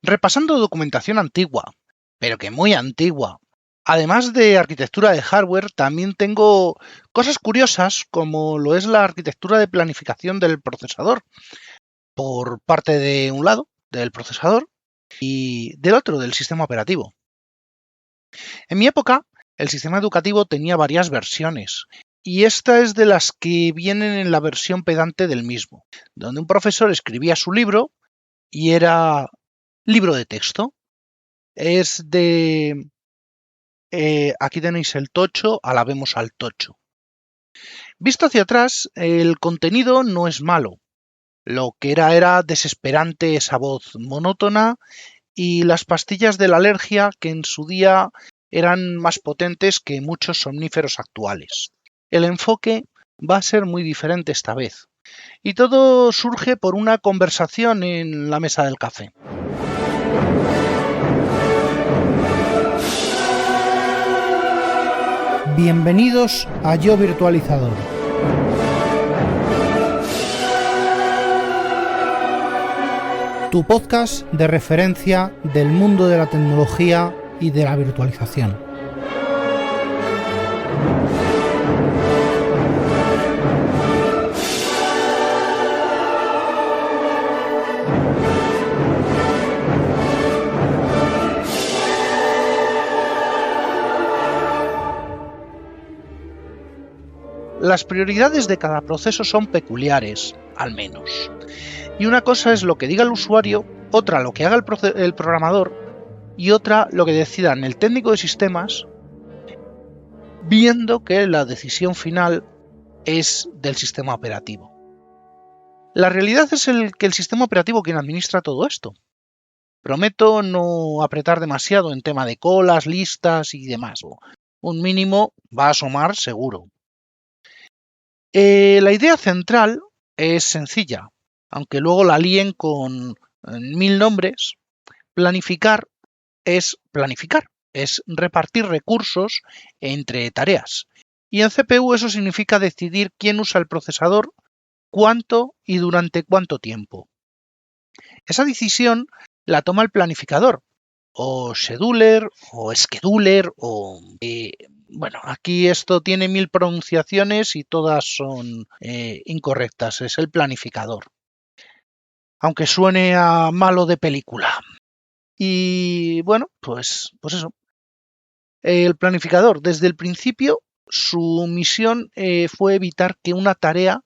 Repasando documentación antigua, pero que muy antigua. Además de arquitectura de hardware, también tengo cosas curiosas como lo es la arquitectura de planificación del procesador, por parte de un lado, del procesador, y del otro, del sistema operativo. En mi época, el sistema educativo tenía varias versiones, y esta es de las que vienen en la versión pedante del mismo, donde un profesor escribía su libro y era libro de texto. Es de... aquí tenéis el tocho, alabemos al tocho. Visto hacia atrás, el contenido no es malo. Lo que era desesperante esa voz monótona y las pastillas de la alergia que en su día eran más potentes que muchos somníferos actuales. El enfoque va a ser muy diferente esta vez. Y todo surge por una conversación en la mesa del café. Bienvenidos a Yo Virtualizador. Tu podcast de referencia del mundo de la tecnología y de la virtualización. Las prioridades de cada proceso son peculiares, al menos. Y una cosa es lo que diga el usuario, otra lo que haga el programador y otra lo que decidan el técnico de sistemas, viendo que la decisión final es del sistema operativo. La realidad es que el sistema operativo quien administra todo esto. Prometo no apretar demasiado en tema de colas, listas y demás. Un mínimo va a asomar seguro. La idea central es sencilla, aunque luego la líen con 1000 nombres. Planificar, es repartir recursos entre tareas. Y en CPU eso significa decidir quién usa el procesador, cuánto y durante cuánto tiempo. Esa decisión la toma el planificador, o scheduler, o scheduler, o... bueno, aquí esto tiene 1000 pronunciaciones y todas son incorrectas. Es el planificador. Aunque suene a malo de película. Y bueno, pues eso. El planificador, desde el principio, su misión fue evitar que una tarea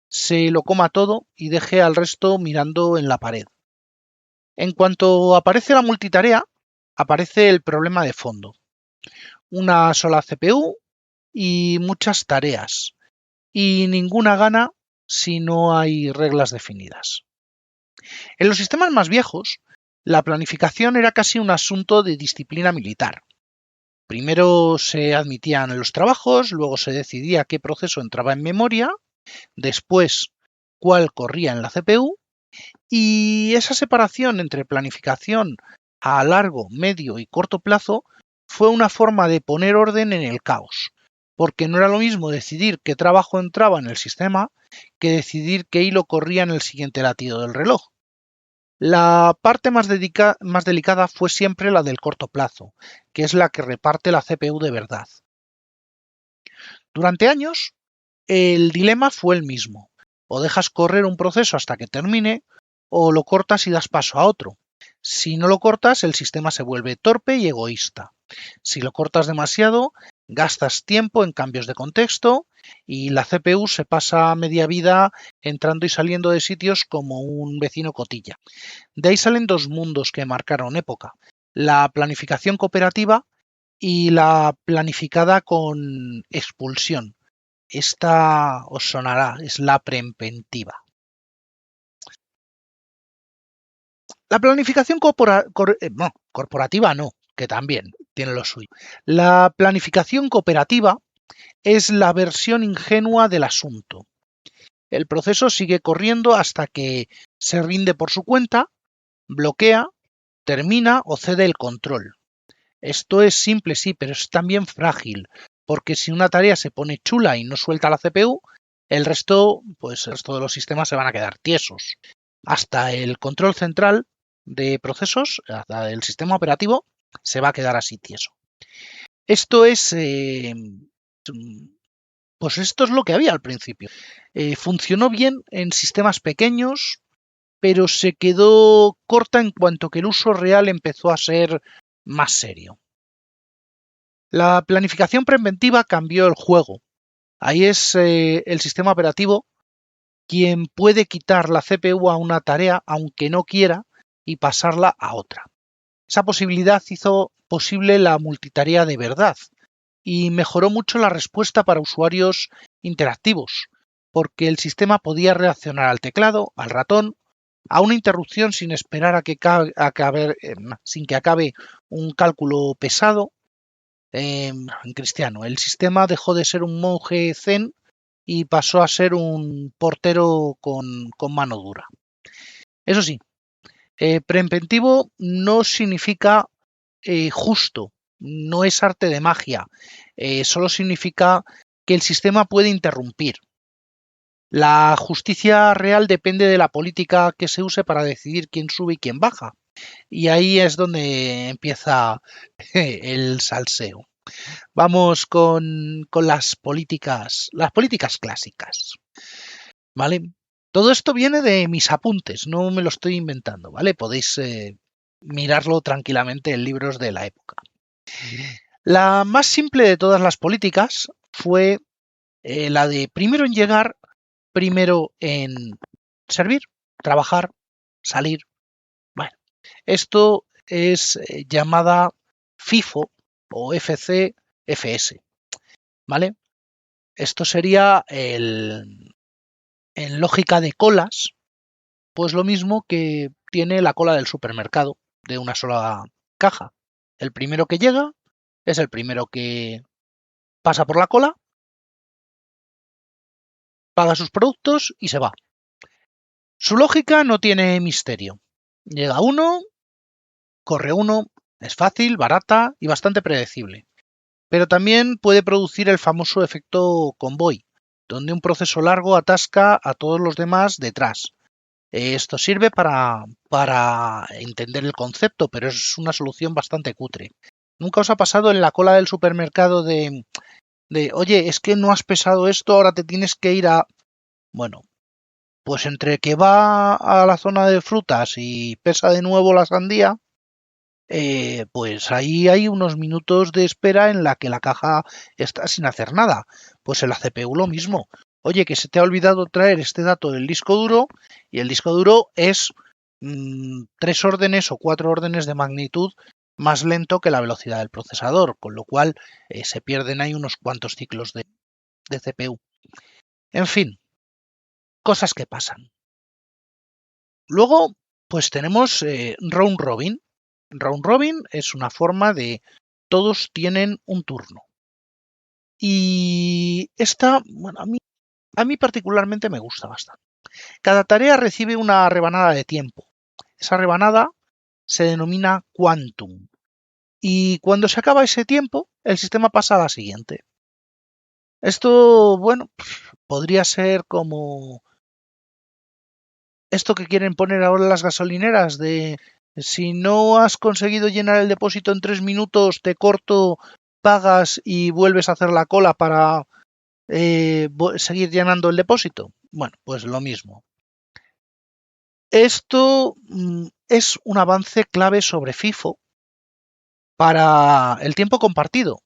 se lo coma todo y deje al resto mirando en la pared. En cuanto aparece la multitarea, aparece el problema de fondo. Una sola CPU y muchas tareas. Y ninguna gana si no hay reglas definidas. En los sistemas más viejos, la planificación era casi un asunto de disciplina militar. Primero se admitían los trabajos, luego se decidía qué proceso entraba en memoria, después cuál corría en la CPU, y esa separación entre planificación a largo, medio y corto plazo fue una forma de poner orden en el caos, porque no era lo mismo decidir qué trabajo entraba en el sistema que decidir qué hilo corría en el siguiente latido del reloj. La parte más delicada fue siempre la del corto plazo, que es la que reparte la CPU de verdad. Durante años, el dilema fue el mismo. O dejas correr un proceso hasta que termine, o lo cortas y das paso a otro. Si no lo cortas, el sistema se vuelve torpe y egoísta. Si lo cortas demasiado, gastas tiempo en cambios de contexto y la CPU se pasa media vida entrando y saliendo de sitios como un vecino cotilla. De ahí salen dos mundos que marcaron época: la planificación cooperativa y la planificada con expulsión. Esta os sonará, es la preempentiva. La planificación corporativa no, que también tiene lo suyo. La planificación cooperativa es la versión ingenua del asunto. El proceso sigue corriendo hasta que se rinde por su cuenta, bloquea, termina o cede el control. Esto es simple, sí, pero es también frágil, porque si una tarea se pone chula y no suelta la CPU, el resto de los sistemas se van a quedar tiesos. Hasta el control central de procesos, el sistema operativo, se va a quedar así tieso. Esto es, pues esto es lo que había al principio. Funcionó bien en sistemas pequeños, pero se quedó corta en cuanto que el uso real empezó a ser más serio. La planificación preventiva cambió el juego. Ahí es el sistema operativo quien puede quitar la CPU a una tarea aunque no quiera y pasarla a otra. Esa posibilidad hizo posible la multitarea de verdad y mejoró mucho la respuesta para usuarios interactivos, porque el sistema podía reaccionar al teclado, al ratón, a una interrupción sin esperar a que acabe un cálculo pesado. En cristiano, el sistema dejó de ser un monje zen y pasó a ser un portero con mano dura. Eso sí, preventivo no significa justo, no es arte de magia, solo significa que el sistema puede interrumpir. La justicia real depende de la política que se use para decidir quién sube y quién baja. Y ahí es donde empieza el salseo. Vamos con las políticas clásicas. ¿Vale? Todo esto viene de mis apuntes, no me lo estoy inventando, ¿vale? Podéis mirarlo tranquilamente en libros de la época. La más simple de todas las políticas fue la de primero en llegar, primero en servir, trabajar, salir. Bueno, esto es llamada FIFO o FCFS, ¿vale? Esto sería en lógica de colas, pues lo mismo que tiene la cola del supermercado, de una sola caja. El primero que llega es el primero que pasa por la cola, paga sus productos y se va. Su lógica no tiene misterio. Llega uno, corre uno, es fácil, barata y bastante predecible. Pero también puede producir el famoso efecto convoy, donde un proceso largo atasca a todos los demás detrás. Esto sirve para entender el concepto, pero es una solución bastante cutre. ¿Nunca os ha pasado en la cola del supermercado de oye, es que no has pesado esto, ahora te tienes que ir a... Bueno, pues entre que va a la zona de frutas y pesa de nuevo la sandía, pues ahí hay unos minutos de espera en la que la caja está sin hacer nada. Pues en la CPU lo mismo. Oye, que se te ha olvidado traer este dato del disco duro y el disco duro es 3 órdenes o 4 órdenes de magnitud más lento que la velocidad del procesador, con lo cual se pierden ahí unos cuantos ciclos de CPU. En fin, cosas que pasan. Luego, pues tenemos round robin. Round robin es una forma de todos tienen un turno. Y esta, bueno, a mí particularmente me gusta bastante. Cada tarea recibe una rebanada de tiempo. Esa rebanada se denomina quantum. Y cuando se acaba ese tiempo, el sistema pasa a la siguiente. Esto, bueno, podría ser como esto que quieren poner ahora las gasolineras de si no has conseguido llenar el depósito en 3 minutos, te corto, pagas y vuelves a hacer la cola para seguir llenando el depósito. Bueno, pues lo mismo. Esto es un avance clave sobre FIFO para el tiempo compartido,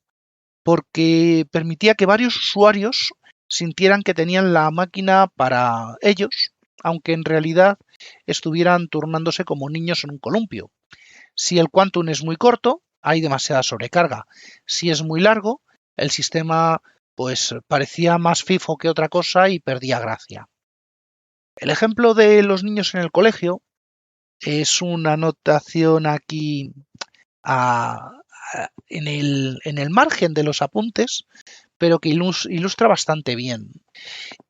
porque permitía que varios usuarios sintieran que tenían la máquina para ellos, aunque en realidad estuvieran turnándose como niños en un columpio. Si el quantum es muy corto, hay demasiada sobrecarga. Si es muy largo, el sistema pues parecía más FIFO que otra cosa y perdía gracia. El ejemplo de los niños en el colegio es una anotación aquí en el margen de los apuntes, pero que ilustra bastante bien.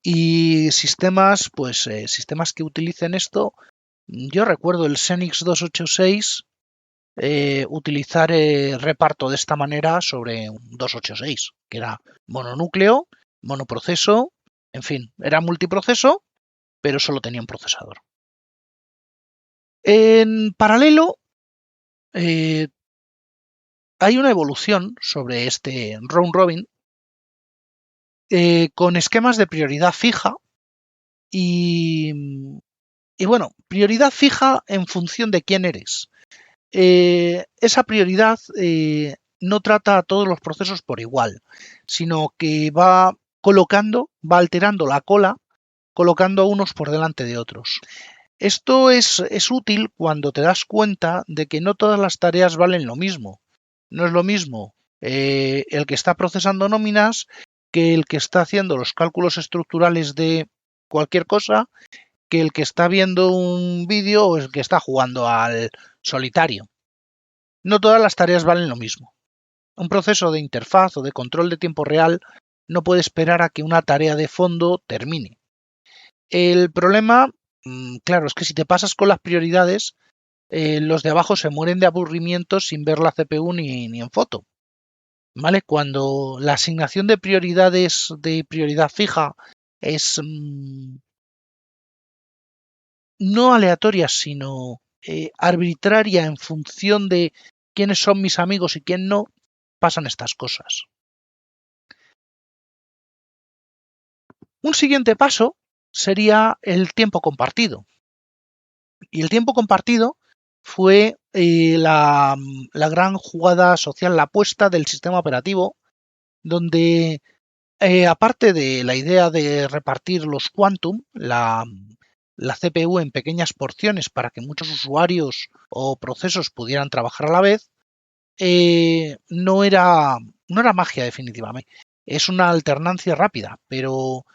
Y sistemas, pues sistemas que utilicen esto, yo recuerdo el Xenix 286 utilizar reparto de esta manera sobre un 286, que era mononúcleo, monoproceso, en fin, era multiproceso, pero solo tenía un procesador. En paralelo, hay una evolución sobre este round robin con esquemas de prioridad fija y bueno, prioridad fija en función de quién eres. Esa prioridad no trata a todos los procesos por igual, sino que va alterando la cola, colocando unos por delante de otros. Esto es útil cuando te das cuenta de que no todas las tareas valen lo mismo. No es lo mismo el que está procesando nóminas que el que está haciendo los cálculos estructurales de cualquier cosa, que el que está viendo un vídeo o el que está jugando al solitario. No todas las tareas valen lo mismo. Un proceso de interfaz o de control de tiempo real no puede esperar a que una tarea de fondo termine. El problema, claro, es que si te pasas con las prioridades, los de abajo se mueren de aburrimiento sin ver la CPU ni en foto. ¿Vale? Cuando la asignación de prioridades de prioridad fija es no aleatoria, sino arbitraria en función de quiénes son mis amigos y quién no, pasan estas cosas. Un siguiente paso sería el tiempo compartido. Y el tiempo compartido fue la gran jugada social, la apuesta del sistema operativo, donde aparte de la idea de repartir los quantum, la CPU en pequeñas porciones para que muchos usuarios o procesos pudieran trabajar a la vez, no era magia definitivamente. Es una alternancia rápida, pero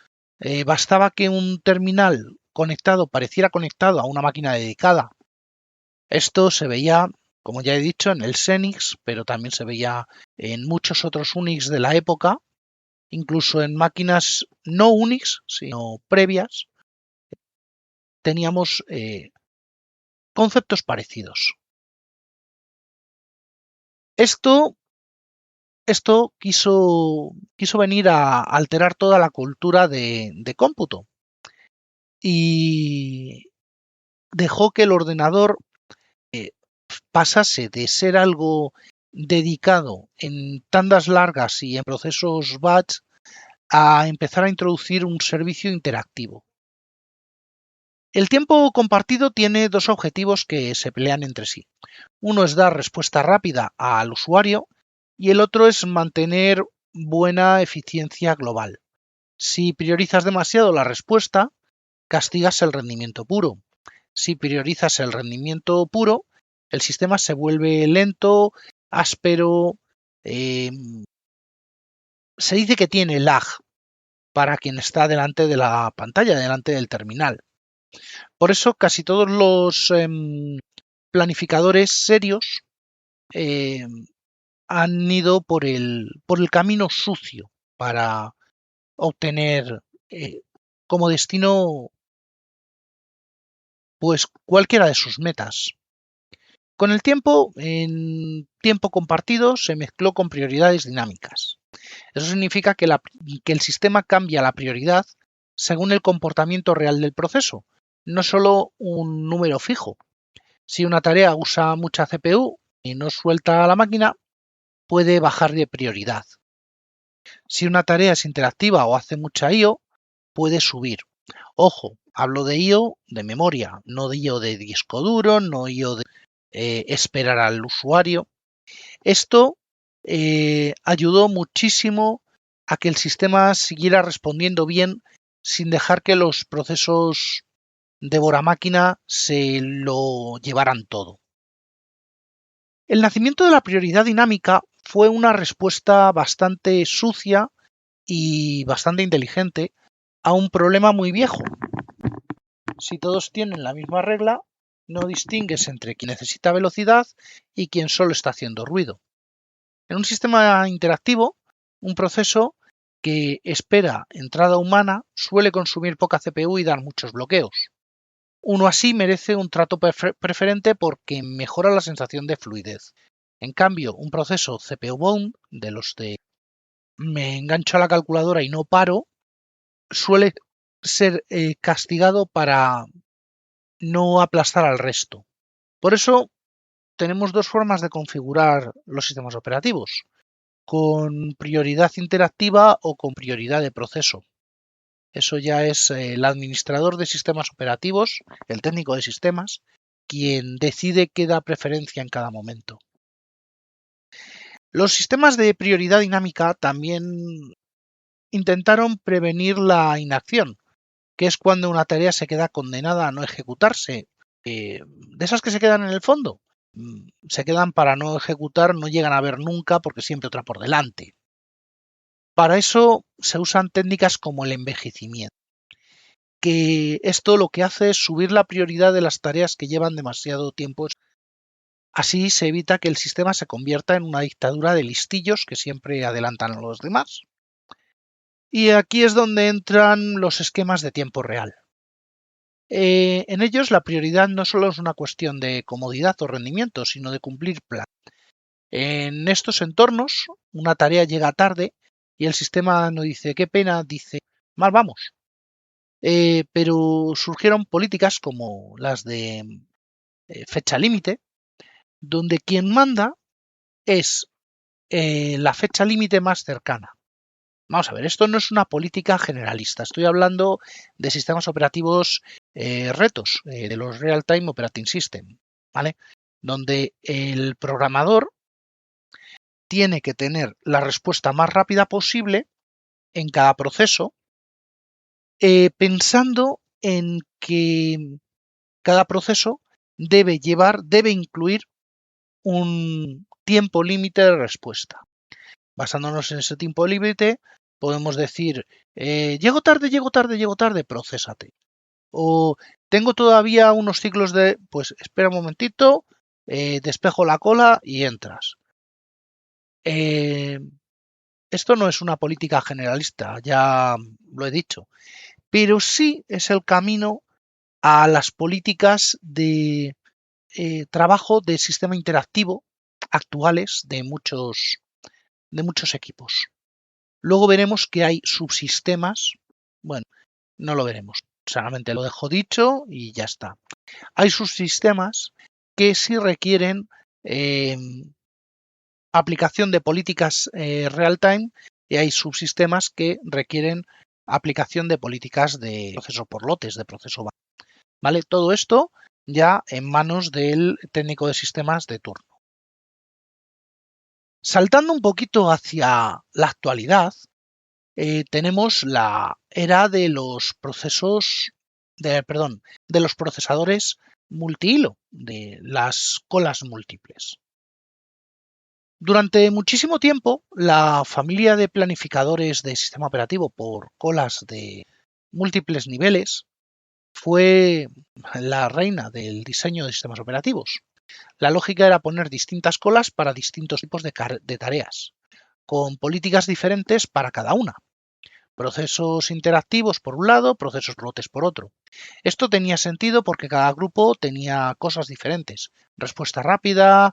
bastaba que un terminal conectado pareciera conectado a una máquina dedicada. Esto se veía, como ya he dicho, en el Xenix, pero también se veía en muchos otros Unix de la época, incluso en máquinas no Unix, sino previas, teníamos conceptos parecidos. Esto quiso venir a alterar toda la cultura de cómputo y dejó que el ordenador pasase de ser algo dedicado en tandas largas y en procesos batch a empezar a introducir un servicio interactivo. El tiempo compartido tiene dos objetivos que se pelean entre sí. Uno es dar respuesta rápida al usuario y el otro es mantener buena eficiencia global. Si priorizas demasiado la respuesta, castigas el rendimiento puro. Si priorizas el rendimiento puro, el sistema se vuelve lento, áspero, se dice que tiene lag para quien está delante de la pantalla, delante del terminal. Por eso casi todos los planificadores serios han ido por el camino sucio para obtener como destino pues cualquiera de sus metas. Con el tiempo, en tiempo compartido, se mezcló con prioridades dinámicas. Eso significa que el sistema cambia la prioridad según el comportamiento real del proceso, no solo un número fijo. Si una tarea usa mucha CPU y no suelta a la máquina, puede bajar de prioridad. Si una tarea es interactiva o hace mucha I/O, puede subir. Ojo, hablo de I/O de memoria, no de I/O de disco duro, no I/O de esperar al usuario. Esto ayudó muchísimo a que el sistema siguiera respondiendo bien sin dejar que los procesos devora-máquina se lo llevaran todo. El nacimiento de la prioridad dinámica fue una respuesta bastante sucia y bastante inteligente a un problema muy viejo. Si todos tienen la misma regla, no distingues entre quien necesita velocidad y quien solo está haciendo ruido. En un sistema interactivo, un proceso que espera entrada humana suele consumir poca CPU y dar muchos bloqueos. Uno así merece un trato preferente porque mejora la sensación de fluidez. En cambio, un proceso CPU-bound, de los de me engancho a la calculadora y no paro, suele ser castigado para no aplastar al resto. Por eso tenemos dos formas de configurar los sistemas operativos, con prioridad interactiva o con prioridad de proceso. Eso ya es el administrador de sistemas operativos, el técnico de sistemas, quien decide qué da preferencia en cada momento. Los sistemas de prioridad dinámica también intentaron prevenir la inacción, que es cuando una tarea se queda condenada a no ejecutarse. De esas que se quedan en el fondo, se quedan para no ejecutar, no llegan a ver nunca porque siempre otra por delante. Para eso se usan técnicas como el envejecimiento, que esto lo que hace es subir la prioridad de las tareas que llevan demasiado tiempo. Así se evita que el sistema se convierta en una dictadura de listillos que siempre adelantan a los demás. Y aquí es donde entran los esquemas de tiempo real. En ellos la prioridad no solo es una cuestión de comodidad o rendimiento, sino de cumplir plan. En estos entornos, una tarea llega tarde y el sistema no dice qué pena, dice mal vamos. Pero surgieron políticas como las de fecha límite, donde quien manda es la fecha límite más cercana. Vamos a ver, esto no es una política generalista. Estoy hablando de sistemas operativos retos, de los Real-Time Operating System, ¿vale? Donde el programador tiene que tener la respuesta más rápida posible en cada proceso, pensando en que cada proceso debe incluir un tiempo límite de respuesta. Basándonos en ese tiempo límite, podemos decir, llego tarde, procésate. O tengo todavía unos ciclos de, pues espera un momentito, despejo la cola y entras. Esto no es una política generalista, ya lo he dicho, pero sí es el camino a las políticas de trabajo de sistema interactivo actuales de muchos equipos. Luego veremos que hay subsistemas. Bueno, no lo veremos. Solamente lo dejo dicho y ya está. Hay subsistemas que sí requieren aplicación de políticas real-time y hay subsistemas que requieren aplicación de políticas de proceso por lotes, de proceso. ¿Vale? Todo esto ya en manos del técnico de sistemas de turno. Saltando un poquito hacia la actualidad, tenemos la era de los procesos, de los procesadores multihilo, de las colas múltiples. Durante muchísimo tiempo, la familia de planificadores de sistema operativo por colas de múltiples niveles fue la reina del diseño de sistemas operativos. La lógica era poner distintas colas para distintos tipos de tareas, con políticas diferentes para cada una. Procesos interactivos por un lado, procesos lotes por otro. Esto tenía sentido porque cada grupo tenía cosas diferentes. Respuesta rápida,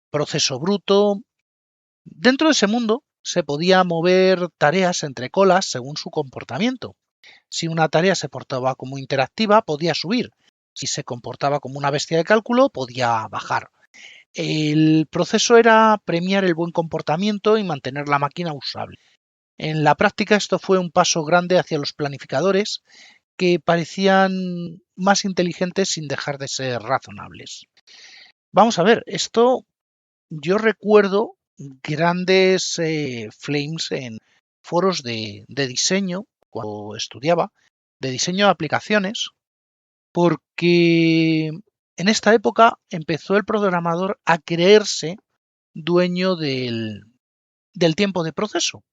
proceso bruto. Dentro de ese mundo se podía mover tareas entre colas según su comportamiento. Si una tarea se portaba como interactiva, podía subir. Si se comportaba como una bestia de cálculo, podía bajar. El proceso era premiar el buen comportamiento y mantener la máquina usable. En la práctica esto fue un paso grande hacia los planificadores que parecían más inteligentes sin dejar de ser razonables. Vamos a ver, esto yo recuerdo grandes flames en foros de diseño cuando estudiaba, de diseño de aplicaciones, porque en esta época empezó el programador a creerse dueño del tiempo de proceso,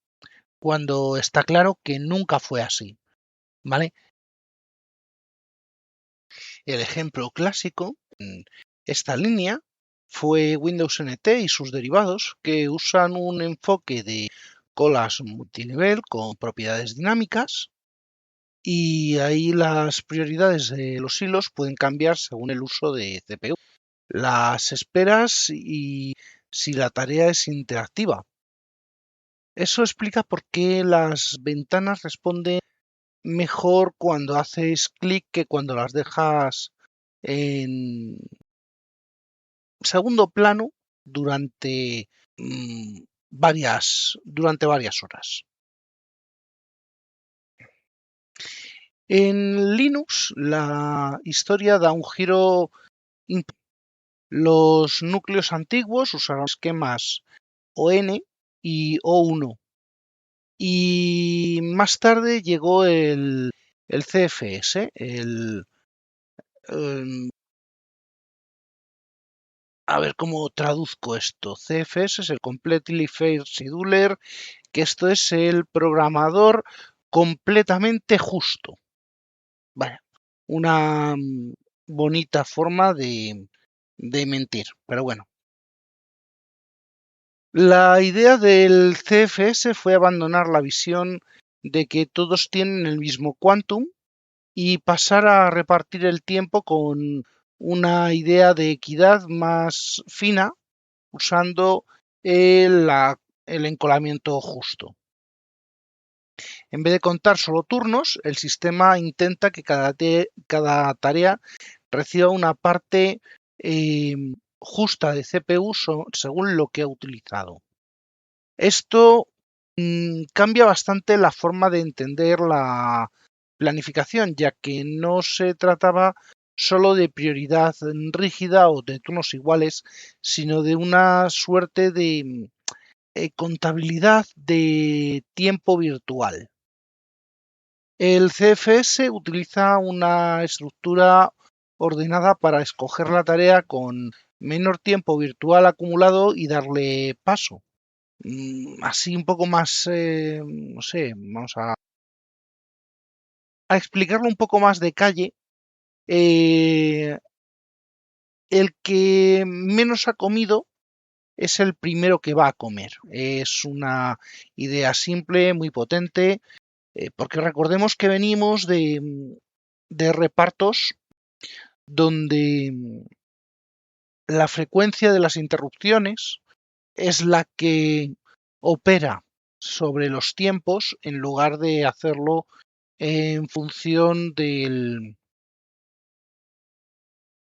cuando está claro que nunca fue así, ¿vale? El ejemplo clásico en esta línea fue Windows NT y sus derivados, que usan un enfoque de colas multinivel con propiedades dinámicas, y ahí las prioridades de los hilos pueden cambiar según el uso de CPU, las esperas y si la tarea es interactiva. Eso explica por qué las ventanas responden mejor cuando haces clic que cuando las dejas en segundo plano durante varias horas. En Linux la historia da un giro. Los núcleos antiguos usaron esquemas ON y O1 y más tarde llegó el CFS, a ver cómo traduzco esto. CFS es el Completely Fair Scheduler, que esto es el programador completamente justo. Vaya, una bonita forma de mentir, pero bueno. La idea del CFS fue abandonar la visión de que todos tienen el mismo quantum y pasar a repartir el tiempo con una idea de equidad más fina, usando el encolamiento justo. En vez de contar solo turnos, el sistema intenta que cada tarea reciba una parte justa de CPU según lo que ha utilizado. Esto cambia bastante la forma de entender la planificación, ya que no se trataba solo de prioridad rígida o de turnos iguales, sino de una suerte de contabilidad de tiempo virtual. El CFS utiliza una estructura ordenada para escoger la tarea con menor tiempo virtual acumulado y darle paso. Así un poco más, no sé, vamos a explicarlo un poco más de calle. El que menos ha comido es el primero que va a comer. Es una idea simple, muy potente, porque recordemos que venimos de repartos donde la frecuencia de las interrupciones es la que opera sobre los tiempos en lugar de hacerlo en función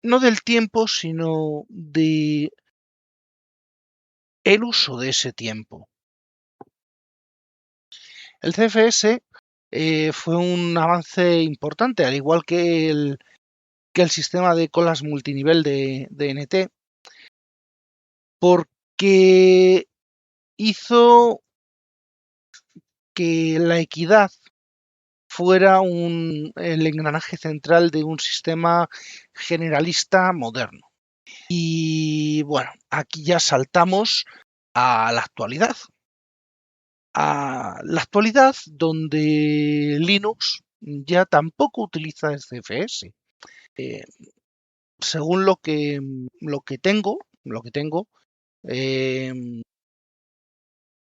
no del tiempo, sino de el uso de ese tiempo. El CFS fue un avance importante, al igual que el sistema de colas multinivel de NT, porque hizo que la equidad fuera el engranaje central de un sistema generalista moderno. Y bueno, aquí ya saltamos a la actualidad. A la actualidad donde Linux ya tampoco utiliza el CFS. Según lo que tengo,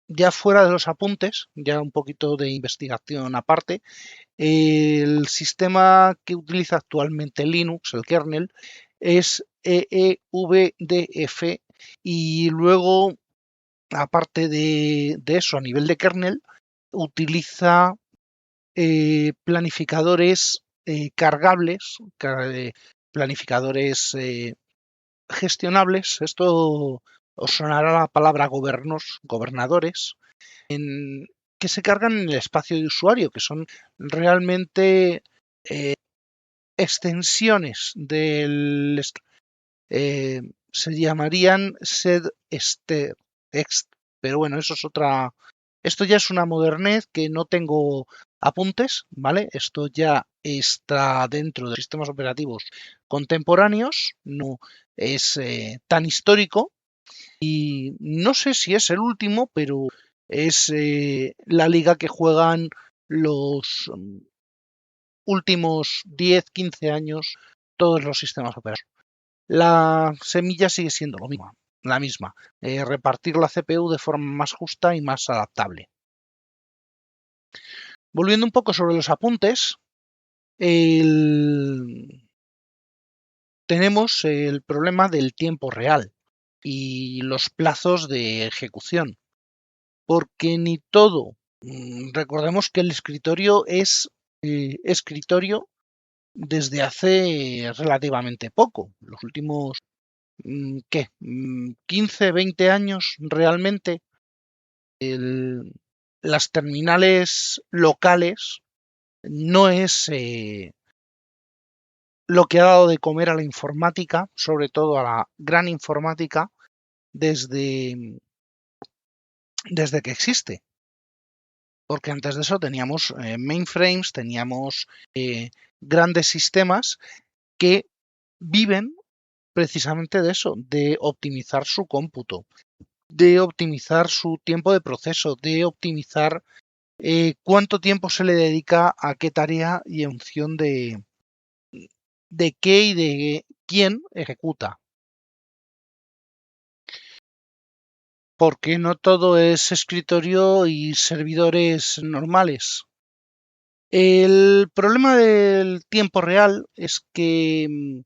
ya fuera de los apuntes, ya un poquito de investigación aparte, el sistema que utiliza actualmente Linux, el kernel, es EEVDF y luego, aparte de eso, a nivel de kernel, utiliza planificadores cargables, planificadores gestionables. Esto os sonará la palabra gobernadores, que se cargan en el espacio de usuario, que son realmente extensiones del se llamarían sedstext, pero bueno, eso es otra. Esto ya es una modernez que no tengo apuntes, ¿vale? Esto ya está dentro de sistemas operativos contemporáneos, no es tan histórico y no sé si es el último, pero es la liga que juegan los últimos 10-15 años todos los sistemas operativos. La semilla sigue siendo la misma, repartir la CPU de forma más justa y más adaptable. Volviendo un poco sobre los apuntes, tenemos el problema del tiempo real y los plazos de ejecución, porque ni todo, recordemos que el escritorio es escritorio desde hace relativamente poco, los últimos, 15, 20 años realmente, las terminales locales no es lo que ha dado de comer a la informática, sobre todo a la gran informática, desde que existe. Porque antes de eso teníamos mainframes, teníamos grandes sistemas que viven precisamente de eso, de optimizar su cómputo, de optimizar su tiempo de proceso, de optimizar cuánto tiempo se le dedica a qué tarea y en función de qué y de quién ejecuta. Porque no todo es escritorio y servidores normales. El problema del tiempo real es que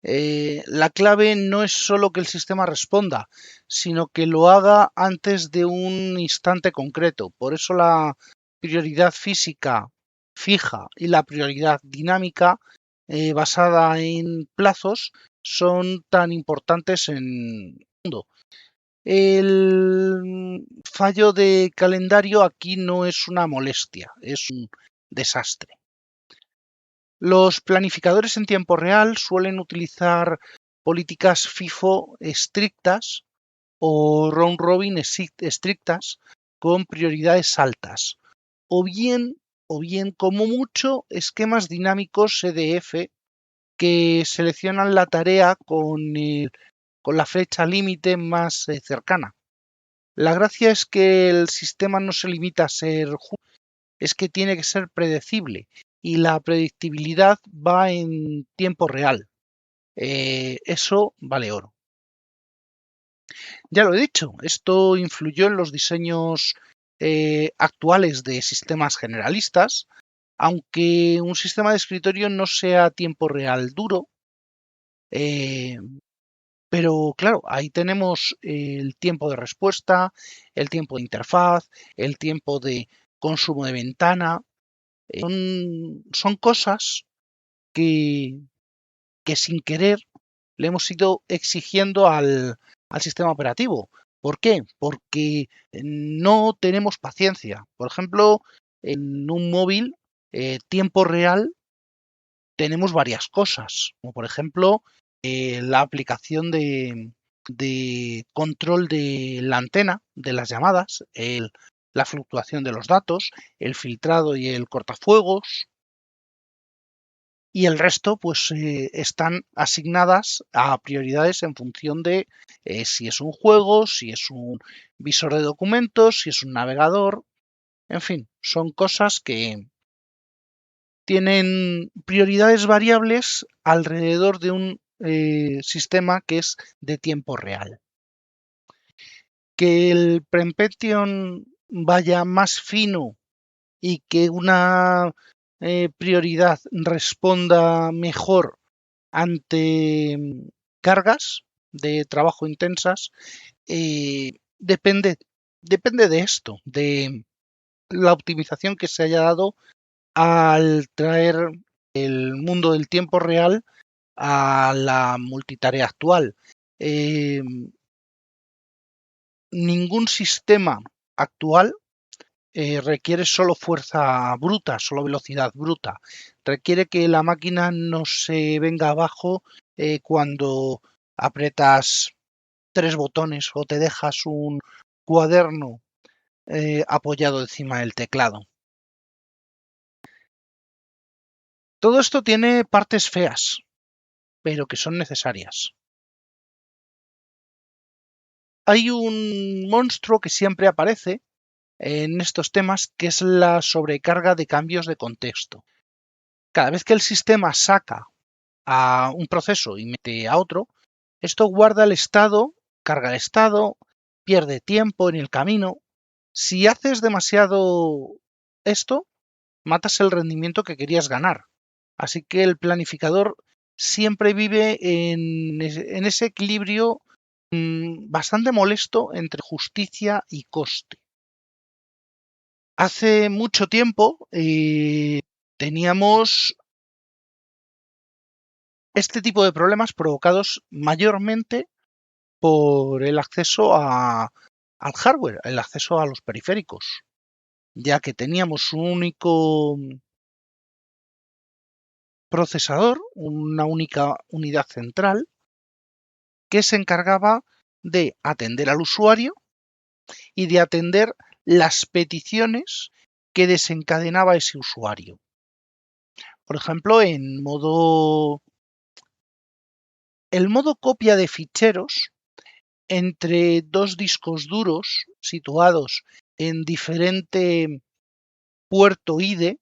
la clave no es solo que el sistema responda, sino que lo haga antes de un instante concreto. Por eso la prioridad física fija y la prioridad dinámica basada en plazos son tan importantes en el mundo. El fallo de calendario aquí no es una molestia, es un desastre. Los planificadores en tiempo real suelen utilizar políticas FIFO estrictas o round robin estrictas con prioridades altas, o bien, como mucho, esquemas dinámicos EDF que seleccionan la tarea con la fecha límite más cercana. La gracia es que el sistema no se limita a ser justo, es que tiene que ser predecible y la predictibilidad va en tiempo real. Eso vale oro. Ya lo he dicho, esto influyó en los diseños actuales de sistemas generalistas, aunque un sistema de escritorio no sea tiempo real duro. Pero claro, ahí tenemos el tiempo de respuesta, el tiempo de interfaz, el tiempo de consumo de ventana. Son cosas que, sin querer le hemos ido exigiendo al sistema operativo. ¿Por qué? Porque no tenemos paciencia. Por ejemplo, en un móvil, tiempo real, tenemos varias cosas, como por ejemplo la aplicación de control de la antena de las llamadas, la fluctuación de los datos, el filtrado y el cortafuegos, y el resto pues están asignadas a prioridades en función de si es un juego, si es un visor de documentos, si es un navegador, en fin, son cosas que tienen prioridades variables alrededor de un sistema que es de tiempo real. Que el Pentium vaya más fino y que una prioridad responda mejor ante cargas de trabajo intensas, depende de esto, de la optimización que se haya dado al traer el mundo del tiempo real a la multitarea actual. Ningún sistema actual requiere solo fuerza bruta, solo velocidad bruta. Requiere que la máquina no se venga abajo cuando apretas 3 botones o te dejas un cuaderno apoyado encima del teclado. Todo esto tiene partes feas, pero que son necesarias. Hay un monstruo que siempre aparece en estos temas, que es la sobrecarga de cambios de contexto. Cada vez que el sistema saca a un proceso y mete a otro, esto guarda el estado, carga el estado, pierde tiempo en el camino. Si haces demasiado esto, matas el rendimiento que querías ganar. Así que el planificador siempre vive en ese equilibrio bastante molesto entre justicia y coste. Hace mucho tiempo teníamos este tipo de problemas provocados mayormente por el acceso al hardware, el acceso a los periféricos, ya que teníamos un único procesador, una única unidad central, que se encargaba de atender al usuario y de atender las peticiones que desencadenaba ese usuario. Por ejemplo, el modo copia de ficheros entre dos discos duros situados en diferente puerto IDE,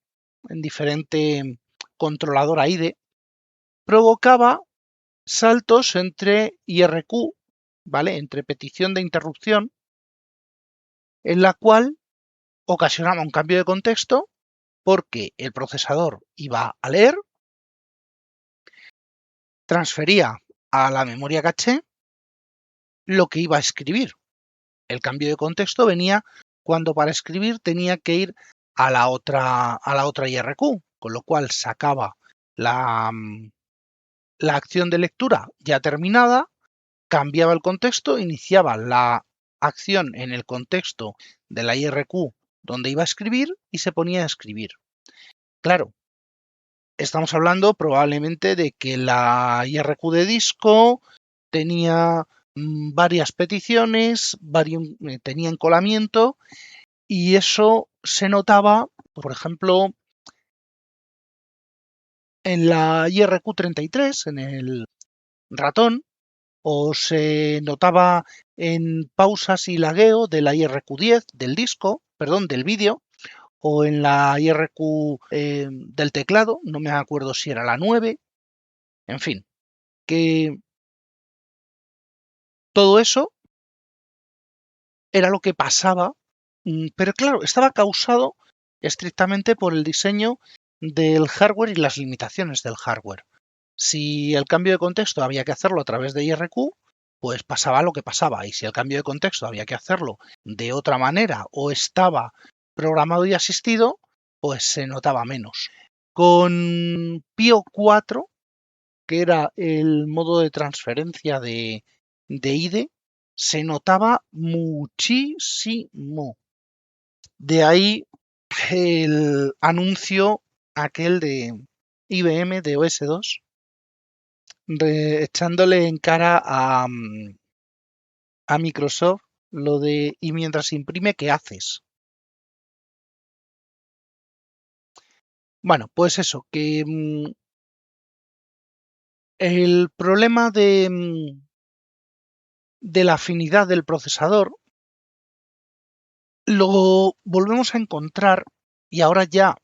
en diferente controladora IDE, provocaba saltos entre IRQ, ¿vale? Entre petición de interrupción, en la cual ocasionaba un cambio de contexto porque el procesador iba a leer, transfería a la memoria caché lo que iba a escribir. El cambio de contexto venía cuando para escribir tenía que ir a la otra IRQ, con lo cual sacaba la acción de lectura ya terminada, cambiaba el contexto, iniciaba la acción en el contexto de la IRQ donde iba a escribir y se ponía a escribir. Claro, estamos hablando probablemente de que la IRQ de disco tenía varias peticiones, tenía encolamiento y eso se notaba, por ejemplo, en la IRQ33, en el ratón, o se notaba en pausas y lagueo de la IRQ10 del disco, perdón, del vídeo, o en la IRQ del teclado, no me acuerdo si era la 9, en fin, que todo eso era lo que pasaba, pero claro, estaba causado estrictamente por el diseño del hardware y las limitaciones del hardware. Si el cambio de contexto había que hacerlo a través de IRQ, pues pasaba lo que pasaba. Y si el cambio de contexto había que hacerlo de otra manera o estaba programado y asistido, pues se notaba menos. Con Pio 4, que era el modo de transferencia de IDE, se notaba muchísimo. De ahí el anuncio aquel de IBM de OS2, echándole en cara a Microsoft lo de y mientras imprime, ¿qué haces? Bueno, pues eso, que el problema de la afinidad del procesador lo volvemos a encontrar y ahora ya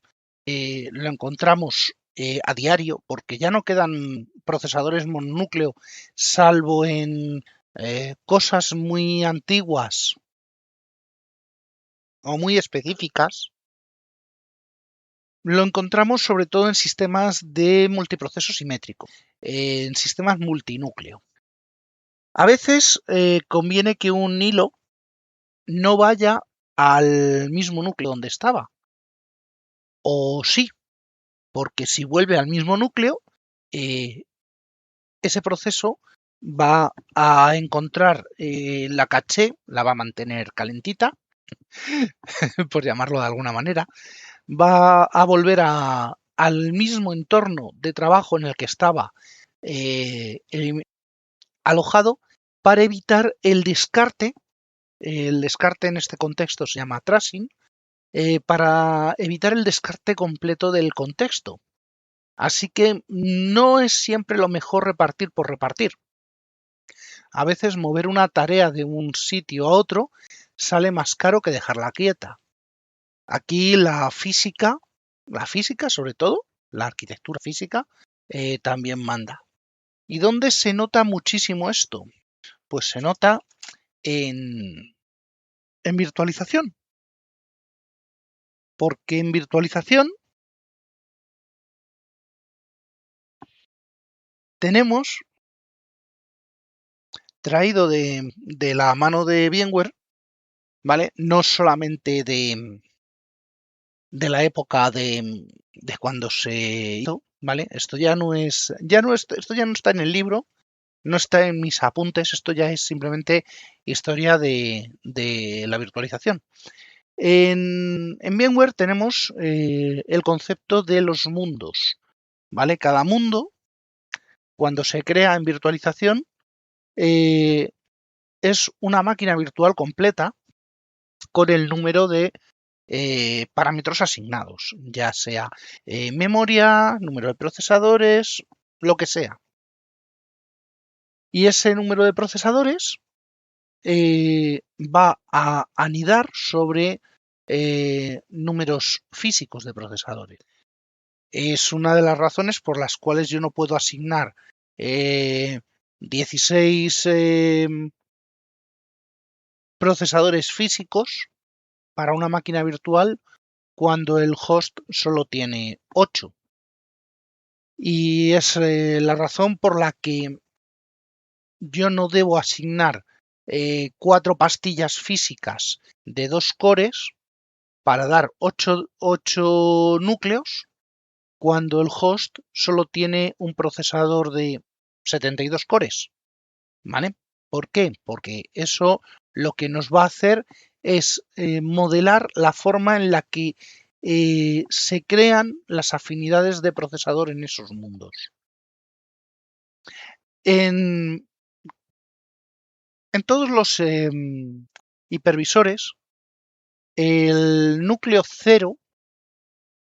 lo encontramos a diario porque ya no quedan procesadores mononúcleo salvo en cosas muy antiguas o muy específicas. Lo encontramos sobre todo en sistemas de multiproceso simétrico, en sistemas multinúcleo. A veces conviene que un hilo no vaya al mismo núcleo donde estaba. O sí, porque si vuelve al mismo núcleo, ese proceso va a encontrar la caché, la va a mantener calentita, por llamarlo de alguna manera, va a volver al mismo entorno de trabajo en el que estaba alojado para evitar el descarte. El descarte en este contexto se llama tracing, para evitar el descarte completo del contexto. Así que no es siempre lo mejor repartir por repartir. A veces mover una tarea de un sitio a otro sale más caro que dejarla quieta. Aquí la física sobre todo, la arquitectura física, también manda. ¿Y dónde se nota muchísimo esto? Pues se nota en virtualización. Porque en virtualización tenemos traído de la mano de VMware, ¿vale? No solamente de la época de cuando se hizo, ¿vale? Esto ya no está en el libro, no está en mis apuntes, esto ya es simplemente historia de la virtualización. En VMware tenemos el concepto de los mundos, ¿vale? Cada mundo, cuando se crea en virtualización, es una máquina virtual completa con el número de parámetros asignados, ya sea memoria, número de procesadores, lo que sea. Y ese número de procesadores va a anidar sobre números físicos de procesadores. Es una de las razones por las cuales yo no puedo asignar 16 procesadores físicos para una máquina virtual cuando el host solo tiene 8. Y es la razón por la que yo no debo asignar 4 pastillas físicas de 2 cores para dar 8 núcleos cuando el host solo tiene un procesador de 72 cores. ¿Vale? ¿Por qué? Porque eso lo que nos va a hacer es modelar la forma en la que se crean las afinidades de procesador en esos mundos. En todos los hipervisores, el núcleo 0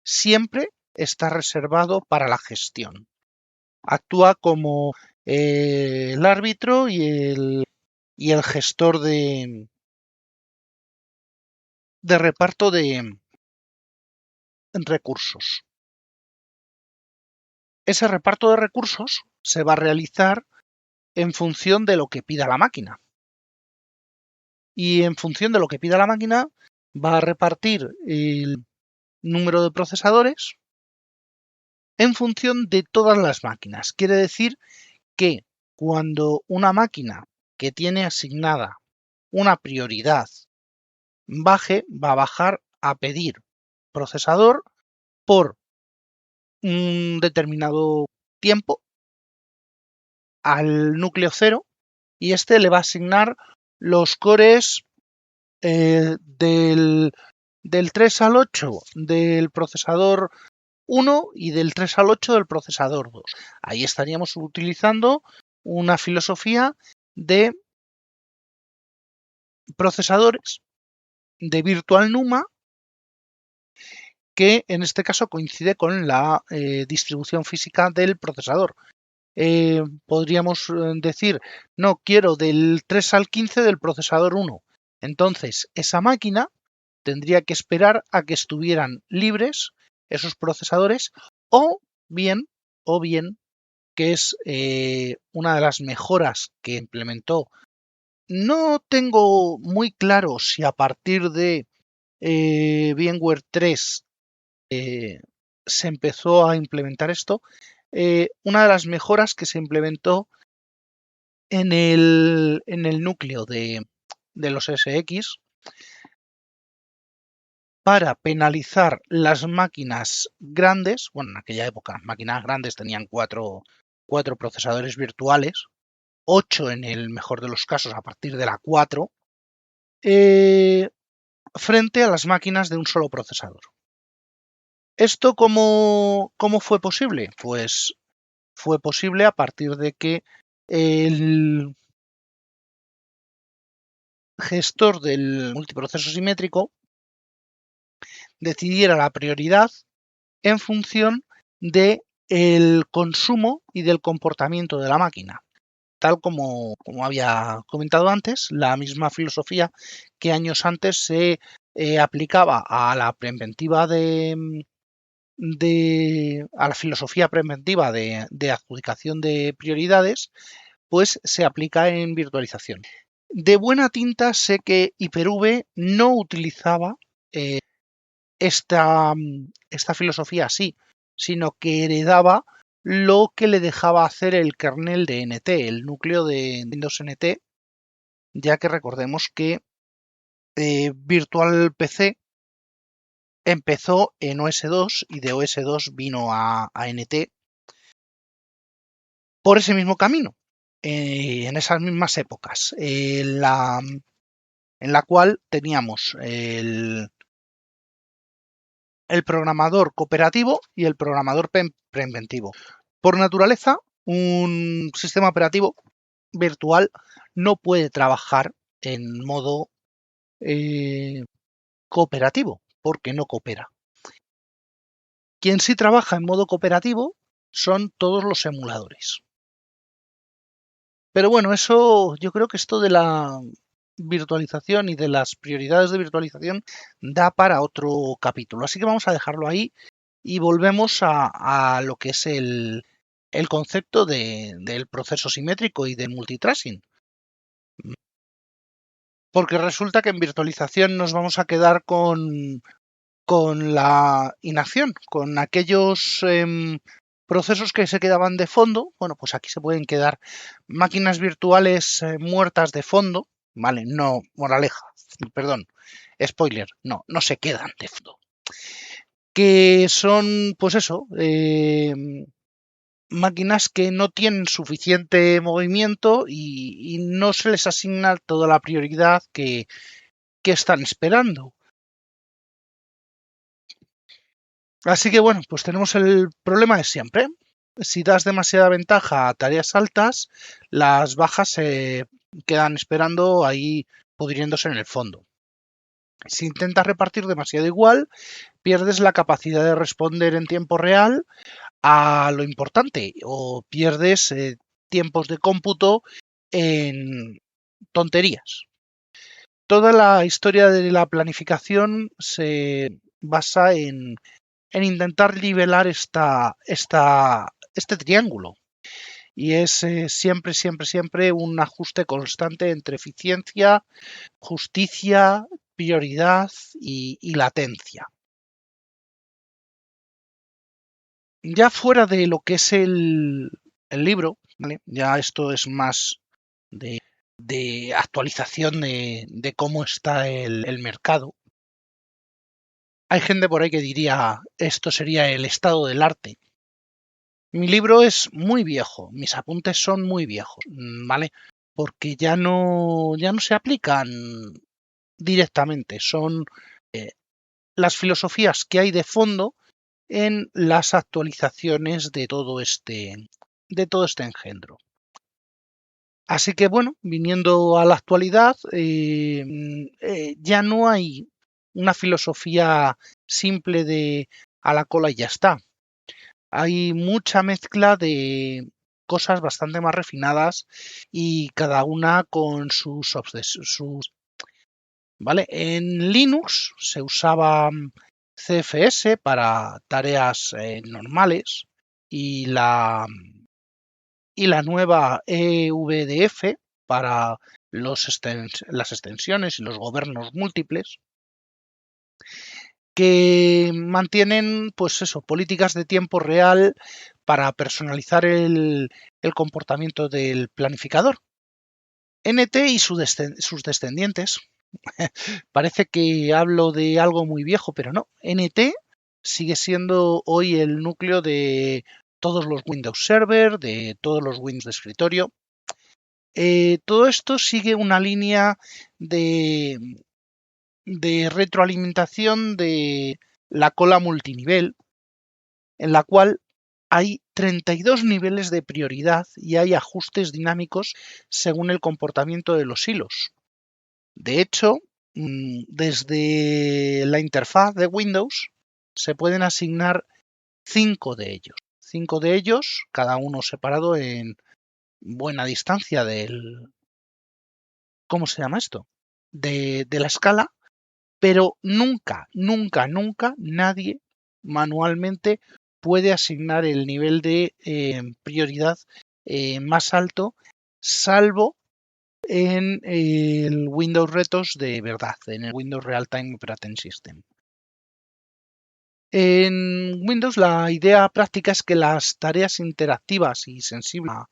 siempre está reservado para la gestión. Actúa como el árbitro y el gestor de reparto de recursos. Ese reparto de recursos se va a realizar en función de lo que pida la máquina. Y en función de lo que pida la máquina, va a repartir el número de procesadores en función de todas las máquinas. Quiere decir que cuando una máquina que tiene asignada una prioridad baje, va a bajar a pedir procesador por un determinado tiempo al núcleo 0 y este le va a asignar los cores del 3 al 8 del procesador 1 y del 3 al 8 del procesador 2. Ahí estaríamos utilizando una filosofía de procesadores de Virtual NUMA que en este caso coincide con la distribución física del procesador. Podríamos decir, no, quiero del 3 al 15 del procesador 1. Entonces, esa máquina tendría que esperar a que estuvieran libres esos procesadores o bien, que es una de las mejoras que implementó. No tengo muy claro si a partir de VMware 3 se empezó a implementar esto. Una de las mejoras que se implementó en el núcleo de los SX para penalizar las máquinas grandes, bueno, en aquella época máquinas grandes tenían 4 procesadores virtuales, 8 en el mejor de los casos a partir de la 4, frente a las máquinas de un solo procesador. ¿Esto cómo fue posible? Pues fue posible a partir de que el gestor del multiproceso simétrico decidiera la prioridad en función del consumo y del comportamiento de la máquina. Tal como había comentado antes, la misma filosofía que años antes se aplicaba a la preventiva a la filosofía preventiva de adjudicación de prioridades, pues se aplica en virtualización. De buena tinta sé que Hyper-V no utilizaba esta filosofía así, sino que heredaba lo que le dejaba hacer el kernel de NT, el núcleo de Windows NT, ya que recordemos que Virtual PC empezó en OS 2 y de OS 2 vino a NT por ese mismo camino, en esas mismas épocas, en la cual teníamos el programador cooperativo y el programador preventivo. Por naturaleza, un sistema operativo virtual no puede trabajar en modo cooperativo, porque no coopera. Quien sí trabaja en modo cooperativo son todos los emuladores. Pero bueno, eso yo creo que esto de la virtualización y de las prioridades de virtualización da para otro capítulo. Así que vamos a dejarlo ahí y volvemos a lo que es el concepto del proceso simétrico y del multitracing. Porque resulta que en virtualización nos vamos a quedar con la inacción, con aquellos procesos que se quedaban de fondo. Bueno, pues aquí se pueden quedar máquinas virtuales muertas de fondo, ¿vale? No, moraleja, perdón, spoiler, no se quedan de fondo. Que son, pues eso, máquinas que no tienen suficiente movimiento y no se les asigna toda la prioridad que están esperando. Así que bueno, pues tenemos el problema de siempre. Si das demasiada ventaja a tareas altas, las bajas se quedan esperando ahí pudriéndose en el fondo. Si intentas repartir demasiado igual, pierdes la capacidad de responder en tiempo real a lo importante o pierdes tiempos de cómputo en tonterías. Toda la historia de la planificación se basa en intentar nivelar este triángulo. Y es siempre un ajuste constante entre eficiencia, justicia, prioridad y latencia. Ya fuera de lo que es el libro, ¿vale? Ya esto es más de actualización de cómo está el mercado. Hay gente por ahí que diría esto sería el estado del arte. Mi libro es muy viejo, mis apuntes son muy viejos, ¿vale? Porque ya no se aplican directamente, son las filosofías que hay de fondo en las actualizaciones de todo este engendro. Así que bueno, viniendo a la actualidad, ya no hay una filosofía simple de a la cola y ya está. Hay mucha mezcla de cosas bastante más refinadas y cada una con sus ¿vale? En Linux se usaba CFS para tareas normales y la nueva EVDF para las extensiones y los gobiernos múltiples, que mantienen, pues eso, políticas de tiempo real para personalizar el comportamiento del planificador. NT y sus descendientes. Parece que hablo de algo muy viejo, pero no. NT sigue siendo hoy el núcleo de todos los Windows Server, de todos los Windows de escritorio. Todo esto sigue una línea de retroalimentación de la cola multinivel, en la cual hay 32 niveles de prioridad y hay ajustes dinámicos según el comportamiento de los hilos. De hecho, desde la interfaz de Windows se pueden asignar 5 de ellos. 5 de ellos, cada uno separado en buena distancia del... ¿Cómo se llama esto? De la escala, pero nunca nadie manualmente puede asignar el nivel de prioridad más alto, salvo en el Windows Retos de verdad, en el Windows Real Time Operating System. En Windows la idea práctica es que las tareas interactivas y sensibles a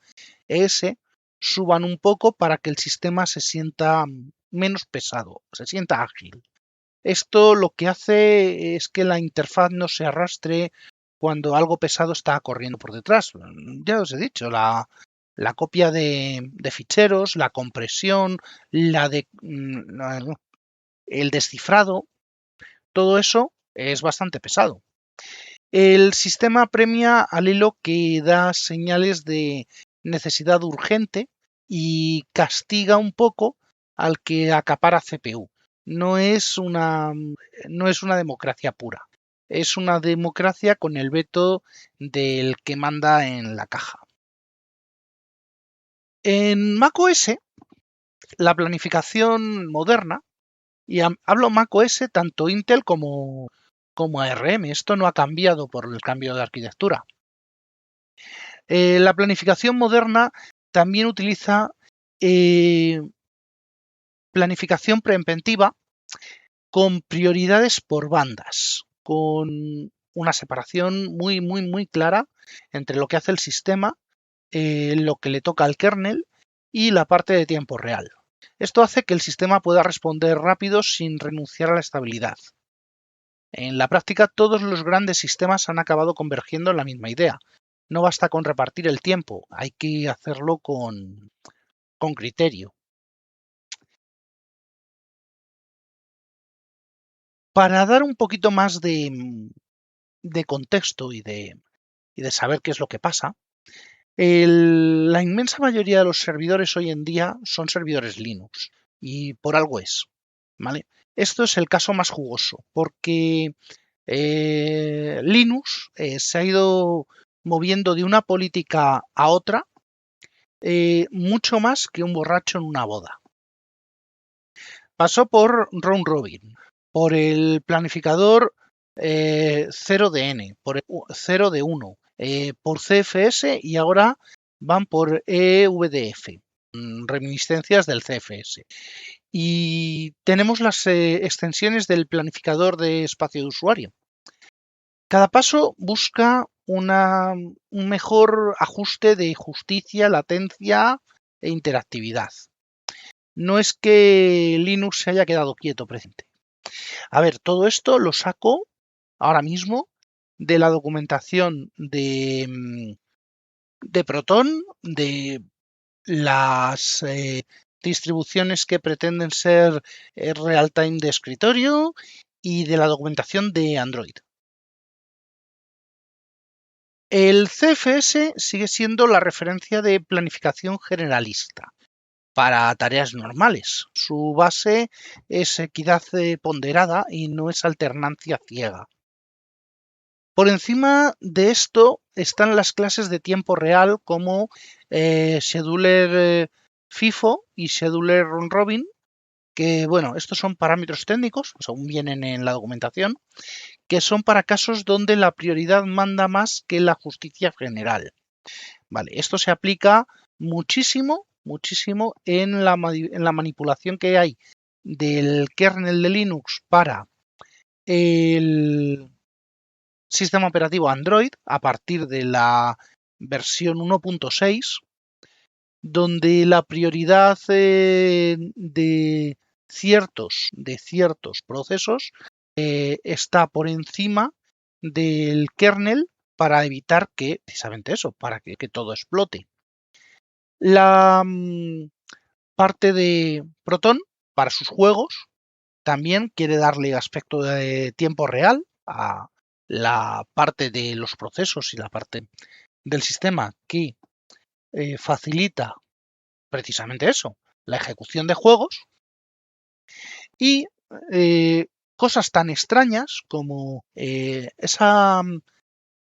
ES suban un poco para que el sistema se sienta menos pesado, se sienta ágil. Esto lo que hace es que la interfaz no se arrastre, cuando algo pesado está corriendo por detrás. Ya os he dicho, la copia de ficheros, la compresión, el descifrado, todo eso es bastante pesado. El sistema premia al hilo que da señales de necesidad urgente y castiga un poco al que acapara CPU. No es una democracia pura. Es una democracia con el veto del que manda en la caja. En macOS, la planificación moderna, y hablo macOS tanto Intel como ARM, esto no ha cambiado por el cambio de arquitectura. La planificación moderna también utiliza planificación preventiva con prioridades por bandas, con una separación muy clara entre lo que hace el sistema, lo que le toca al kernel y la parte de tiempo real. Esto hace que el sistema pueda responder rápido sin renunciar a la estabilidad. En la práctica, todos los grandes sistemas han acabado convergiendo en la misma idea. No basta con repartir el tiempo, hay que hacerlo con criterio. Para dar un poquito más de contexto y de saber qué es lo que pasa, la inmensa mayoría de los servidores hoy en día son servidores Linux, y por algo es, ¿vale? Esto es el caso más jugoso, porque Linux se ha ido moviendo de una política a otra mucho más que un borracho en una boda. Pasó por round robin, por el planificador 0DN, por el 0D1, por CFS, y ahora van por EVDF, reminiscencias del CFS. Y tenemos las extensiones del planificador de espacio de usuario. Cada paso busca un mejor ajuste de justicia, latencia e interactividad. No es que Linux se haya quedado quieto presente. A ver, todo esto lo saco ahora mismo de la documentación de Proton, de las distribuciones que pretenden ser real-time de escritorio y de la documentación de Android. El CFS sigue siendo la referencia de planificación generalista para tareas normales. Su base es equidad ponderada y no es alternancia ciega. Por encima de esto están las clases de tiempo real como Scheduler FIFO y Scheduler Round Robin, que bueno, estos son parámetros técnicos, según vienen en la documentación, que son para casos donde la prioridad manda más que la justicia general. Vale, esto se aplica muchísimo en la manipulación que hay del kernel de Linux para el sistema operativo Android a partir de la versión 1.6, donde la prioridad de ciertos procesos está por encima del kernel para evitar que, precisamente eso, para que todo explote. La parte de Proton, para sus juegos, también quiere darle aspecto de tiempo real a la parte de los procesos y la parte del sistema que facilita precisamente eso, la ejecución de juegos, y cosas tan extrañas como esa,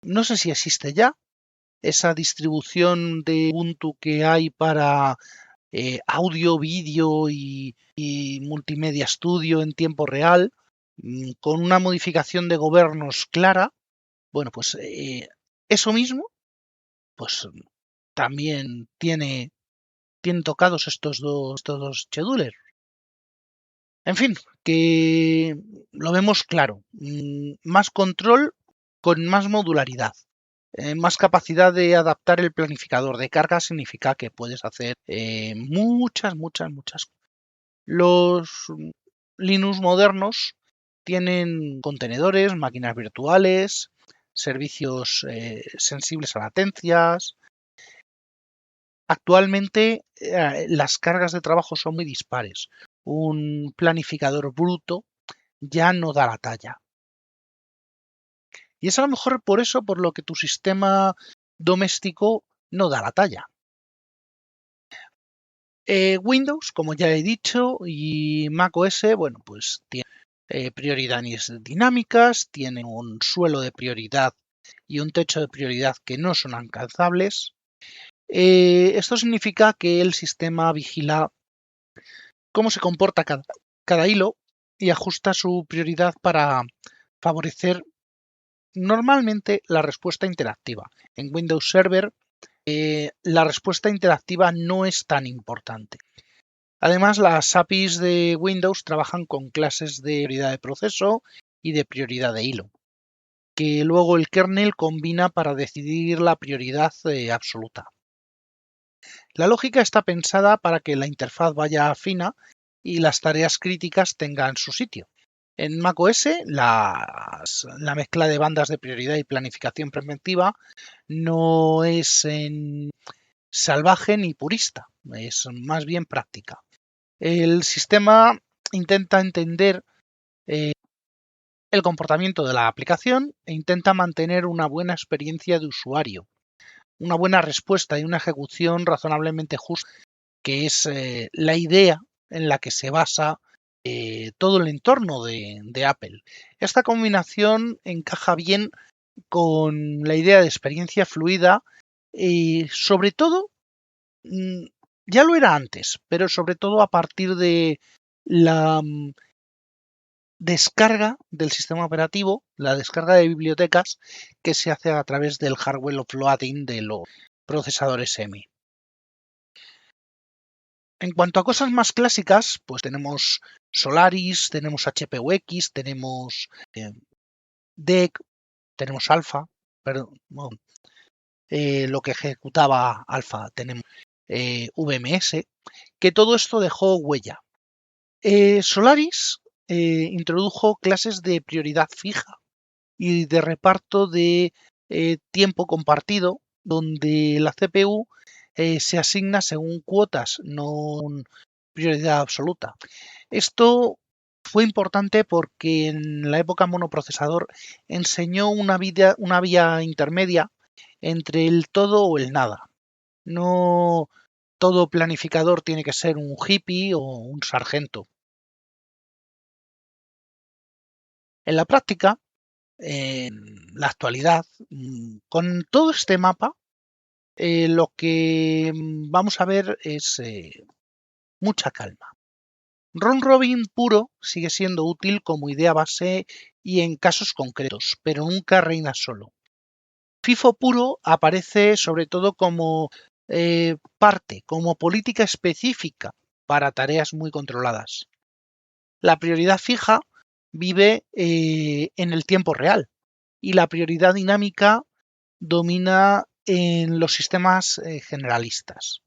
no sé si existe ya, esa distribución de Ubuntu que hay para audio, vídeo y multimedia studio en tiempo real, con una modificación de gobiernos clara. Bueno, pues eso mismo, pues también tienen tocados estos dos schedulers. En fin, que lo vemos claro. Más control con más modularidad. Más capacidad de adaptar el planificador de carga significa que puedes hacer muchas. Los Linux modernos tienen contenedores, máquinas virtuales, servicios sensibles a latencias. Actualmente las cargas de trabajo son muy dispares. Un planificador bruto ya no da la talla. Y es a lo mejor por eso por lo que tu sistema doméstico no da la talla. Windows, como ya he dicho, y macOS, bueno, pues tiene prioridades dinámicas, tienen un suelo de prioridad y un techo de prioridad que no son alcanzables. Esto significa que el sistema vigila cómo se comporta cada hilo y ajusta su prioridad para favorecer normalmente la respuesta interactiva. En Windows Server la respuesta interactiva no es tan importante. Además, las APIs de Windows trabajan con clases de prioridad de proceso y de prioridad de hilo, que luego el kernel combina para decidir la prioridad absoluta. La lógica está pensada para que la interfaz vaya fina y las tareas críticas tengan su sitio. En macOS, la mezcla de bandas de prioridad y planificación preventiva no es salvaje ni purista, es más bien práctica. El sistema intenta entender el comportamiento de la aplicación e intenta mantener una buena experiencia de usuario, una buena respuesta y una ejecución razonablemente justa, que es la idea en la que se basa todo el entorno de Apple. Esta combinación encaja bien con la idea de experiencia fluida y sobre todo, ya lo era antes, pero sobre todo a partir de la descarga del sistema operativo, la descarga de bibliotecas que se hace a través del hardware offloading de los procesadores M. En cuanto a cosas más clásicas, pues tenemos Solaris, tenemos HPUX, tenemos DEC, tenemos Alpha, lo que ejecutaba Alpha, tenemos VMS, que todo esto dejó huella. Solaris introdujo clases de prioridad fija y de reparto de tiempo compartido, donde la CPU se asigna según cuotas, no prioridad absoluta. Esto fue importante porque en la época monoprocesador enseñó una vía intermedia entre el todo o el nada. No todo planificador tiene que ser un hippie o un sargento. En la práctica, en la actualidad, con todo este mapa, lo que vamos a ver es mucha calma. Round Robin puro sigue siendo útil como idea base y en casos concretos, pero nunca reina solo. FIFO puro aparece sobre todo como parte, como política específica para tareas muy controladas. La prioridad fija vive en el tiempo real y la prioridad dinámica domina en los sistemas generalistas.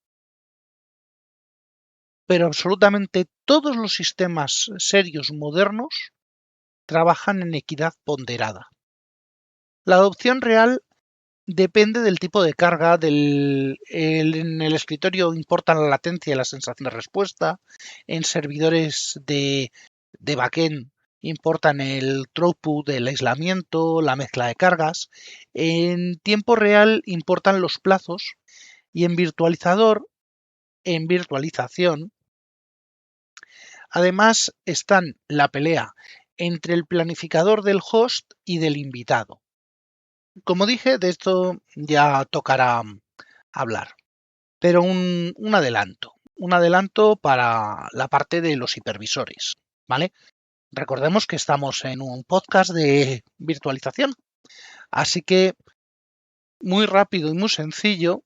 Pero absolutamente todos los sistemas serios modernos trabajan en equidad ponderada. La adopción real depende del tipo de carga. En el escritorio importa la latencia y la sensación de respuesta. En servidores de backend importan el throughput, el aislamiento, la mezcla de cargas. En tiempo real importan los plazos. Y en virtualización, además están la pelea entre el planificador del host y del invitado. Como dije, de esto ya tocará hablar, pero un adelanto para la parte de los hipervisores, ¿vale? Recordemos que estamos en un podcast de virtualización, así que muy rápido y muy sencillo,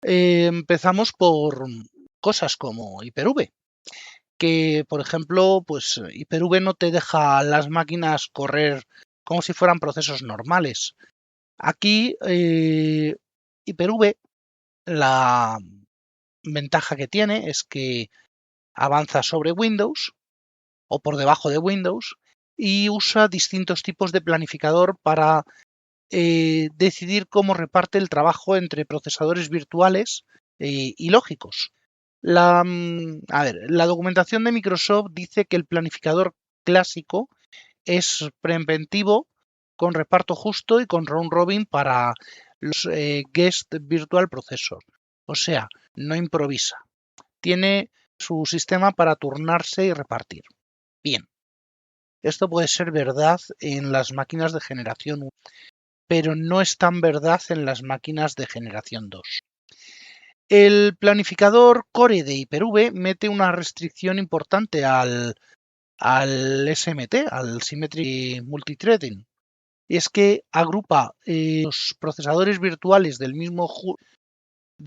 empezamos por cosas como Hyper-V, que por ejemplo, pues Hyper-V no te deja las máquinas correr como si fueran procesos normales. Aquí Hyper-V, la ventaja que tiene es que avanza sobre Windows o por debajo de Windows y usa distintos tipos de planificador para decidir cómo reparte el trabajo entre procesadores virtuales y lógicos. La documentación de Microsoft dice que el planificador clásico es preventivo, con reparto justo y con round robin para los guest virtual processors. O sea, no improvisa. Tiene su sistema para turnarse y repartir. Bien. Esto puede ser verdad en las máquinas de generación 1, pero no es tan verdad en las máquinas de generación 2. El planificador Core de Hyper-V mete una restricción importante al SMT, al Symmetric Multithreading. Y es que agrupa los procesadores virtuales de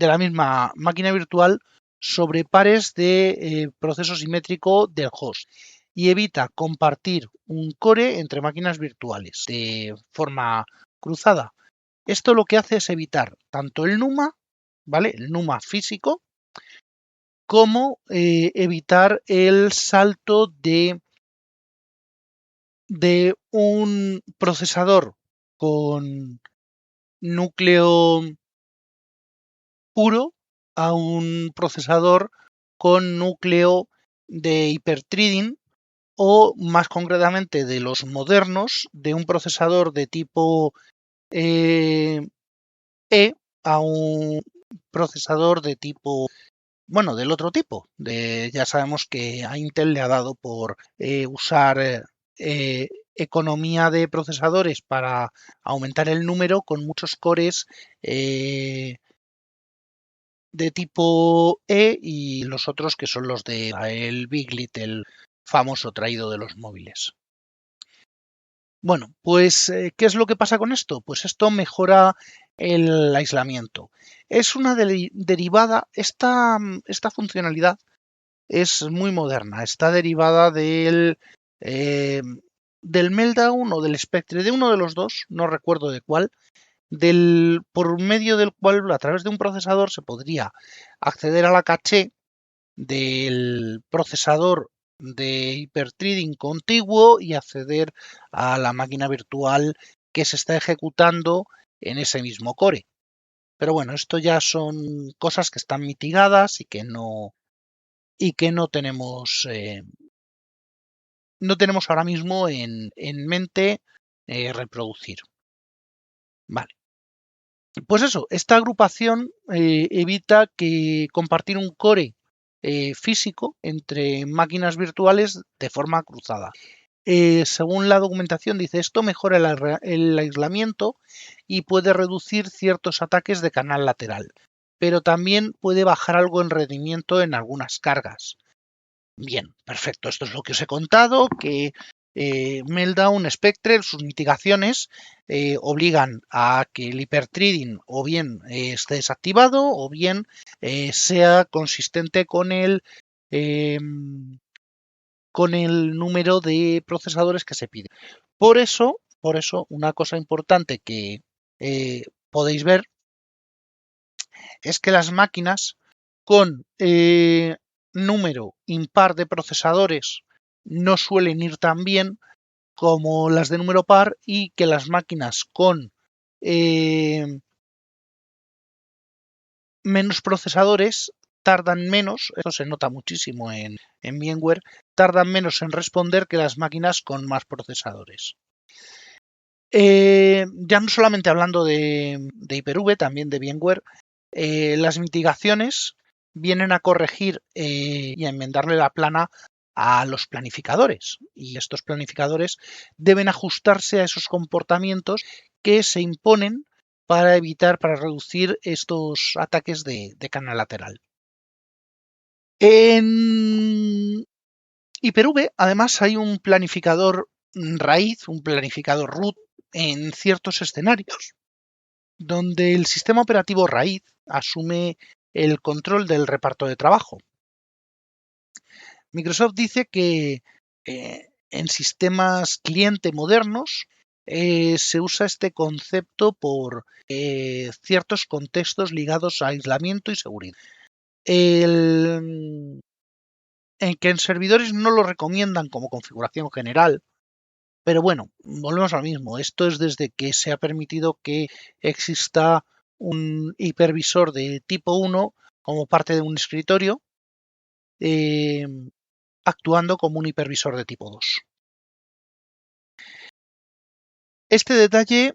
la misma máquina virtual sobre pares de proceso simétrico del host y evita compartir un core entre máquinas virtuales de forma cruzada. Esto lo que hace es evitar tanto el NUMA, ¿vale? El NUMA físico, como evitar el salto de un procesador con núcleo puro a un procesador con núcleo de hiperthreading, o más concretamente de los modernos, de un procesador de tipo E a un procesador de tipo, bueno, del otro tipo. Ya sabemos que a Intel le ha dado por usar economía de procesadores para aumentar el número con muchos cores de tipo E y los otros que son los de el Big Little famoso traído de los móviles. Bueno, pues ¿qué es lo que pasa con esto? Pues esto mejora el aislamiento. Es una derivada, esta funcionalidad es muy moderna, está derivada del Meltdown o del Spectre, de uno de los dos, no recuerdo de cuál, por medio del cual a través de un procesador se podría acceder a la caché del procesador de hiperthreading contiguo y acceder a la máquina virtual que se está ejecutando en ese mismo core. Pero bueno, esto ya son cosas que están mitigadas y que no tenemos ahora mismo en mente reproducir. Vale. Pues eso, esta agrupación evita que compartir un core físico entre máquinas virtuales de forma cruzada. Según la documentación dice esto mejora el aislamiento y puede reducir ciertos ataques de canal lateral, pero también puede bajar algo el rendimiento en algunas cargas. Bien, perfecto, esto es lo que os he contado, que Meltdown, Spectre, sus mitigaciones obligan a que el hiperthreading o bien esté desactivado o bien sea consistente con el número de procesadores que se pide. Por eso, una cosa importante que podéis ver es que las máquinas con número impar de procesadores no suelen ir tan bien como las de número par, y que las máquinas con menos procesadores tardan menos, esto se nota muchísimo en VMware, tardan menos en responder que las máquinas con más procesadores. Ya no solamente hablando de Hyper-V, también de VMware, las mitigaciones vienen a corregir y a enmendarle la plana a los planificadores, y estos planificadores deben ajustarse a esos comportamientos que se imponen para reducir estos ataques de canal lateral. En Hyper-V además hay un planificador raíz, un planificador root en ciertos escenarios, donde el sistema operativo raíz asume el control del reparto de trabajo. Microsoft dice que en sistemas cliente modernos se usa este concepto por ciertos contextos ligados a aislamiento y seguridad. En que en servidores no lo recomiendan como configuración general, Pero bueno, volvemos al mismo. Esto es desde que se ha permitido que exista un hipervisor de tipo 1 como parte de un escritorio, actuando como un hipervisor de tipo 2. Este detalle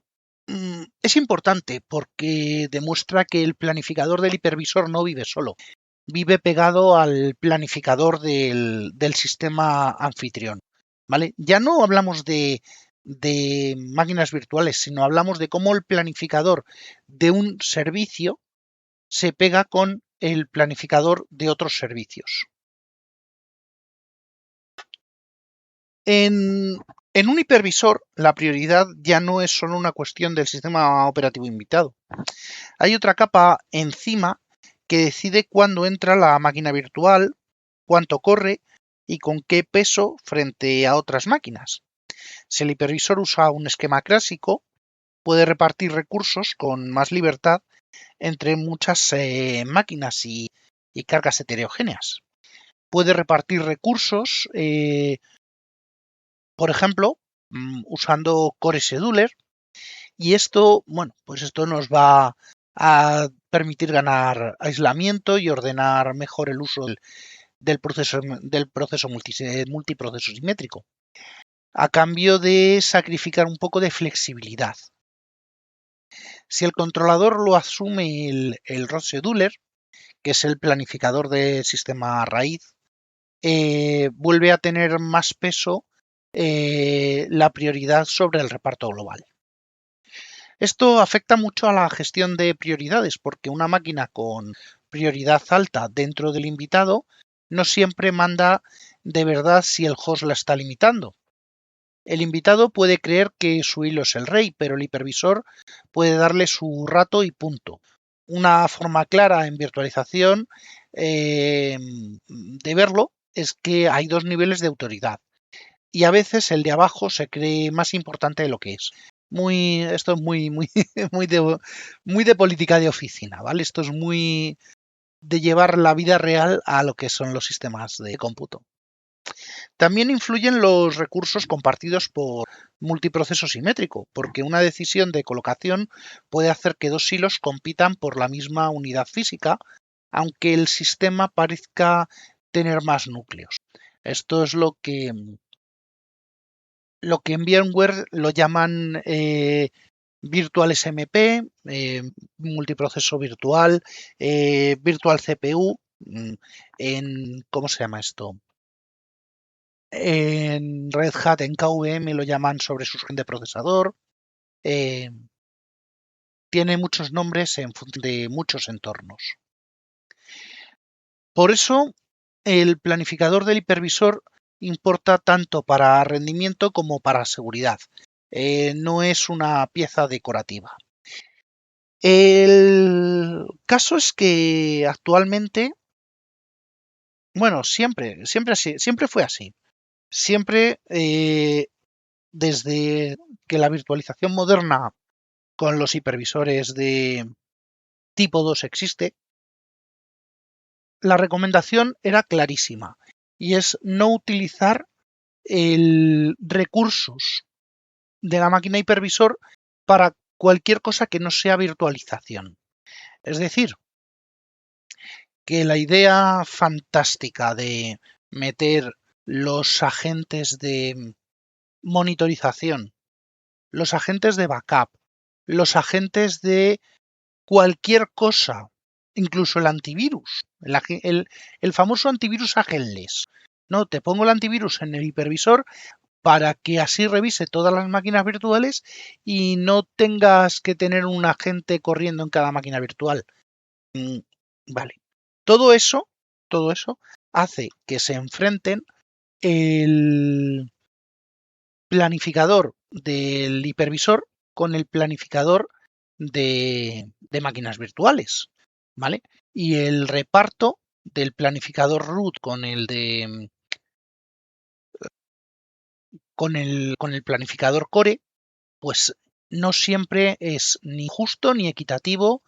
es importante porque demuestra que el planificador del hipervisor no vive solo, vive pegado al planificador del sistema anfitrión. ¿Vale? Ya no hablamos de máquinas virtuales, sino hablamos de cómo el planificador de un servicio se pega con el planificador de otros servicios. En un hipervisor, la prioridad ya no es solo una cuestión del sistema operativo invitado. Hay otra capa encima que decide cuándo entra la máquina virtual, cuánto corre y con qué peso frente a otras máquinas. Si el hipervisor usa un esquema clásico, puede repartir recursos con más libertad entre muchas máquinas y cargas heterogéneas. Puede repartir recursos, por ejemplo, usando Core Scheduler, y esto, bueno, pues esto nos va a permitir ganar aislamiento y ordenar mejor el uso del proceso multiproceso simétrico, a cambio de sacrificar un poco de flexibilidad. Si el controlador lo asume el Root Scheduler, que es el planificador del sistema raíz, vuelve a tener más peso la prioridad sobre el reparto global. Esto afecta mucho a la gestión de prioridades, porque una máquina con prioridad alta dentro del invitado no siempre manda de verdad si el host la está limitando. El invitado puede creer que su hilo es el rey, pero el hipervisor puede darle su rato y punto. Una forma clara en virtualización de verlo es que hay dos niveles de autoridad y a veces el de abajo se cree más importante de lo que es. Esto es muy de política de oficina, ¿vale? Esto es muy de llevar la vida real a lo que son los sistemas de cómputo. También influyen los recursos compartidos por multiproceso simétrico, porque una decisión de colocación puede hacer que dos hilos compitan por la misma unidad física, aunque el sistema parezca tener más núcleos. Esto es lo que en VMware lo llaman Virtual SMP, multiproceso virtual, Virtual CPU, ¿cómo se llama esto? En Red Hat, en KVM lo llaman sobresujeción de procesador. Tiene muchos nombres en función de muchos entornos. Por eso, el planificador del hipervisor importa tanto para rendimiento como para seguridad. No es una pieza decorativa. El caso es que actualmente, bueno, siempre fue así. Siempre, desde que la virtualización moderna con los hipervisores de tipo 2 existe, la recomendación era clarísima y es no utilizar recursos de la máquina hipervisor para cualquier cosa que no sea virtualización. Es decir, que la idea fantástica de meter los agentes de monitorización, los agentes de backup, los agentes de cualquier cosa, incluso el antivirus, el famoso antivirus agenless. No, te pongo el antivirus en el hipervisor para que así revise todas las máquinas virtuales y no tengas que tener un agente corriendo en cada máquina virtual. Vale. Todo eso hace que se enfrenten el planificador del hipervisor con el planificador de máquinas virtuales, ¿vale? Y el reparto del planificador root con el de con el planificador core, pues no siempre es ni justo ni equitativo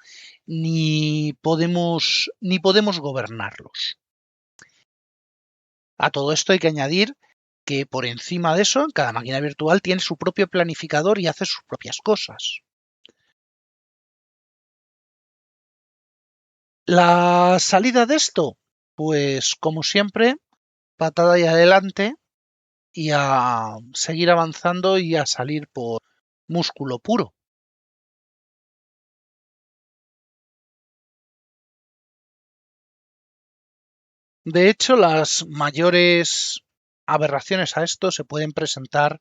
ni podemos gobernarlos. A todo esto hay que añadir que por encima de eso, cada máquina virtual tiene su propio planificador y hace sus propias cosas. La salida de esto, pues como siempre, patada y adelante y a seguir avanzando y a salir por músculo puro. De hecho, las mayores aberraciones a esto se pueden presentar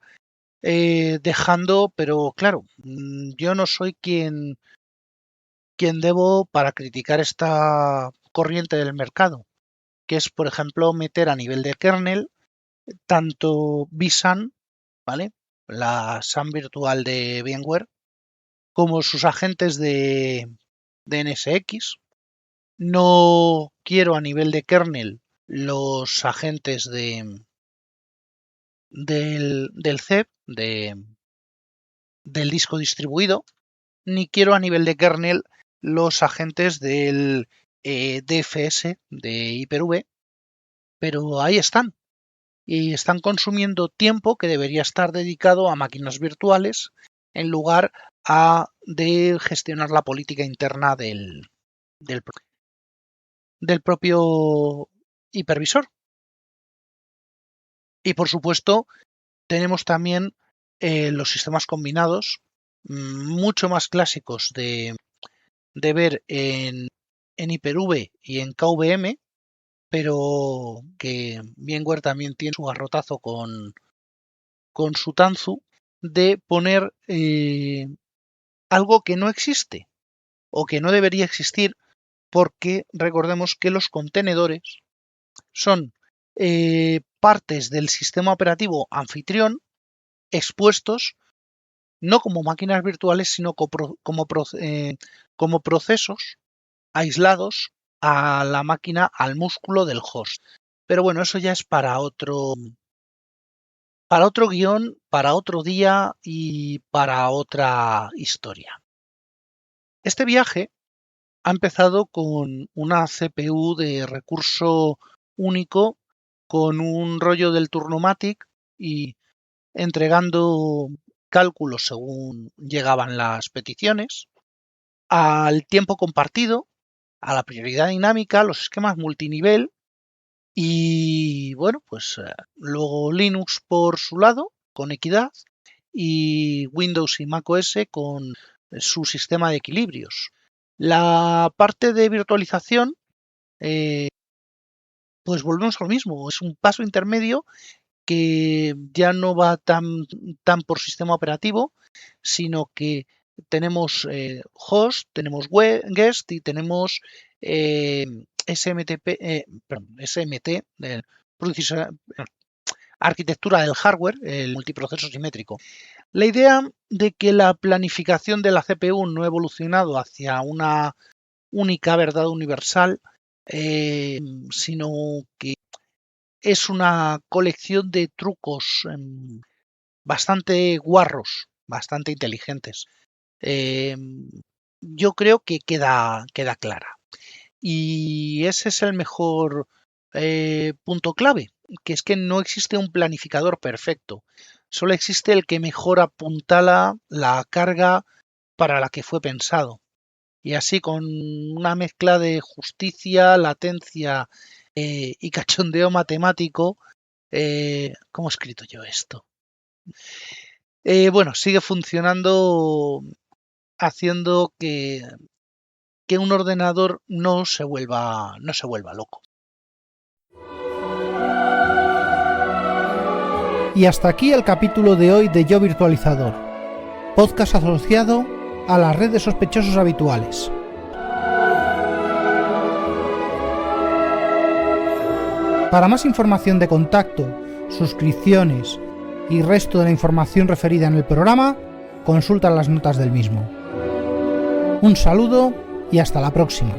dejando, pero claro, yo no soy quien debo para criticar esta corriente del mercado, que es, por ejemplo, meter a nivel de kernel tanto vSAN, ¿vale? La SAN virtual de VMware, como sus agentes de NSX. No quiero a nivel de kernel los agentes del CEP, del disco distribuido, ni quiero a nivel de kernel los agentes del DFS de Hyper-V, pero ahí están. Y están consumiendo tiempo que debería estar dedicado a máquinas virtuales en lugar de gestionar la política interna del propio hipervisor. Y por supuesto, tenemos también los sistemas combinados, mucho más clásicos de ver en Hyper-V y en KVM, pero que VMware también tiene su garrotazo con su Tanzu de poner algo que no existe o que no debería existir, porque recordemos que los contenedores son partes del sistema operativo anfitrión expuestos no como máquinas virtuales, sino como procesos aislados a la máquina, al músculo del host. Pero bueno, eso ya es para otro guión, para otro día y para otra historia. Este viaje ha empezado con una CPU de recurso único, con un rollo del Turnomatic y entregando cálculos según llegaban las peticiones, al tiempo compartido, a la prioridad dinámica, los esquemas multinivel y bueno, pues luego Linux por su lado, con equidad, y Windows y macOS con su sistema de equilibrios. La parte de virtualización, pues volvemos a lo mismo, es un paso intermedio que ya no va tan por sistema operativo, sino que tenemos host, tenemos guest y tenemos SMT, arquitectura del hardware, el multiproceso simétrico. La idea de que la planificación de la CPU no ha evolucionado hacia una única verdad universal, sino que es una colección de trucos bastante guarros, bastante inteligentes. Yo creo que queda clara. Y ese es el mejor punto clave, que es que no existe un planificador perfecto. Solo existe el que mejor apuntala la carga para la que fue pensado. Y así, con una mezcla de justicia, latencia y cachondeo matemático, ¿cómo he escrito yo esto? Bueno, sigue funcionando, haciendo que un ordenador no se vuelva loco. Y hasta aquí el capítulo de hoy de Yo Virtualizador, podcast asociado a la red de sospechosos habituales. Para más información de contacto, suscripciones y resto de la información referida en el programa, consulta las notas del mismo. Un saludo y hasta la próxima.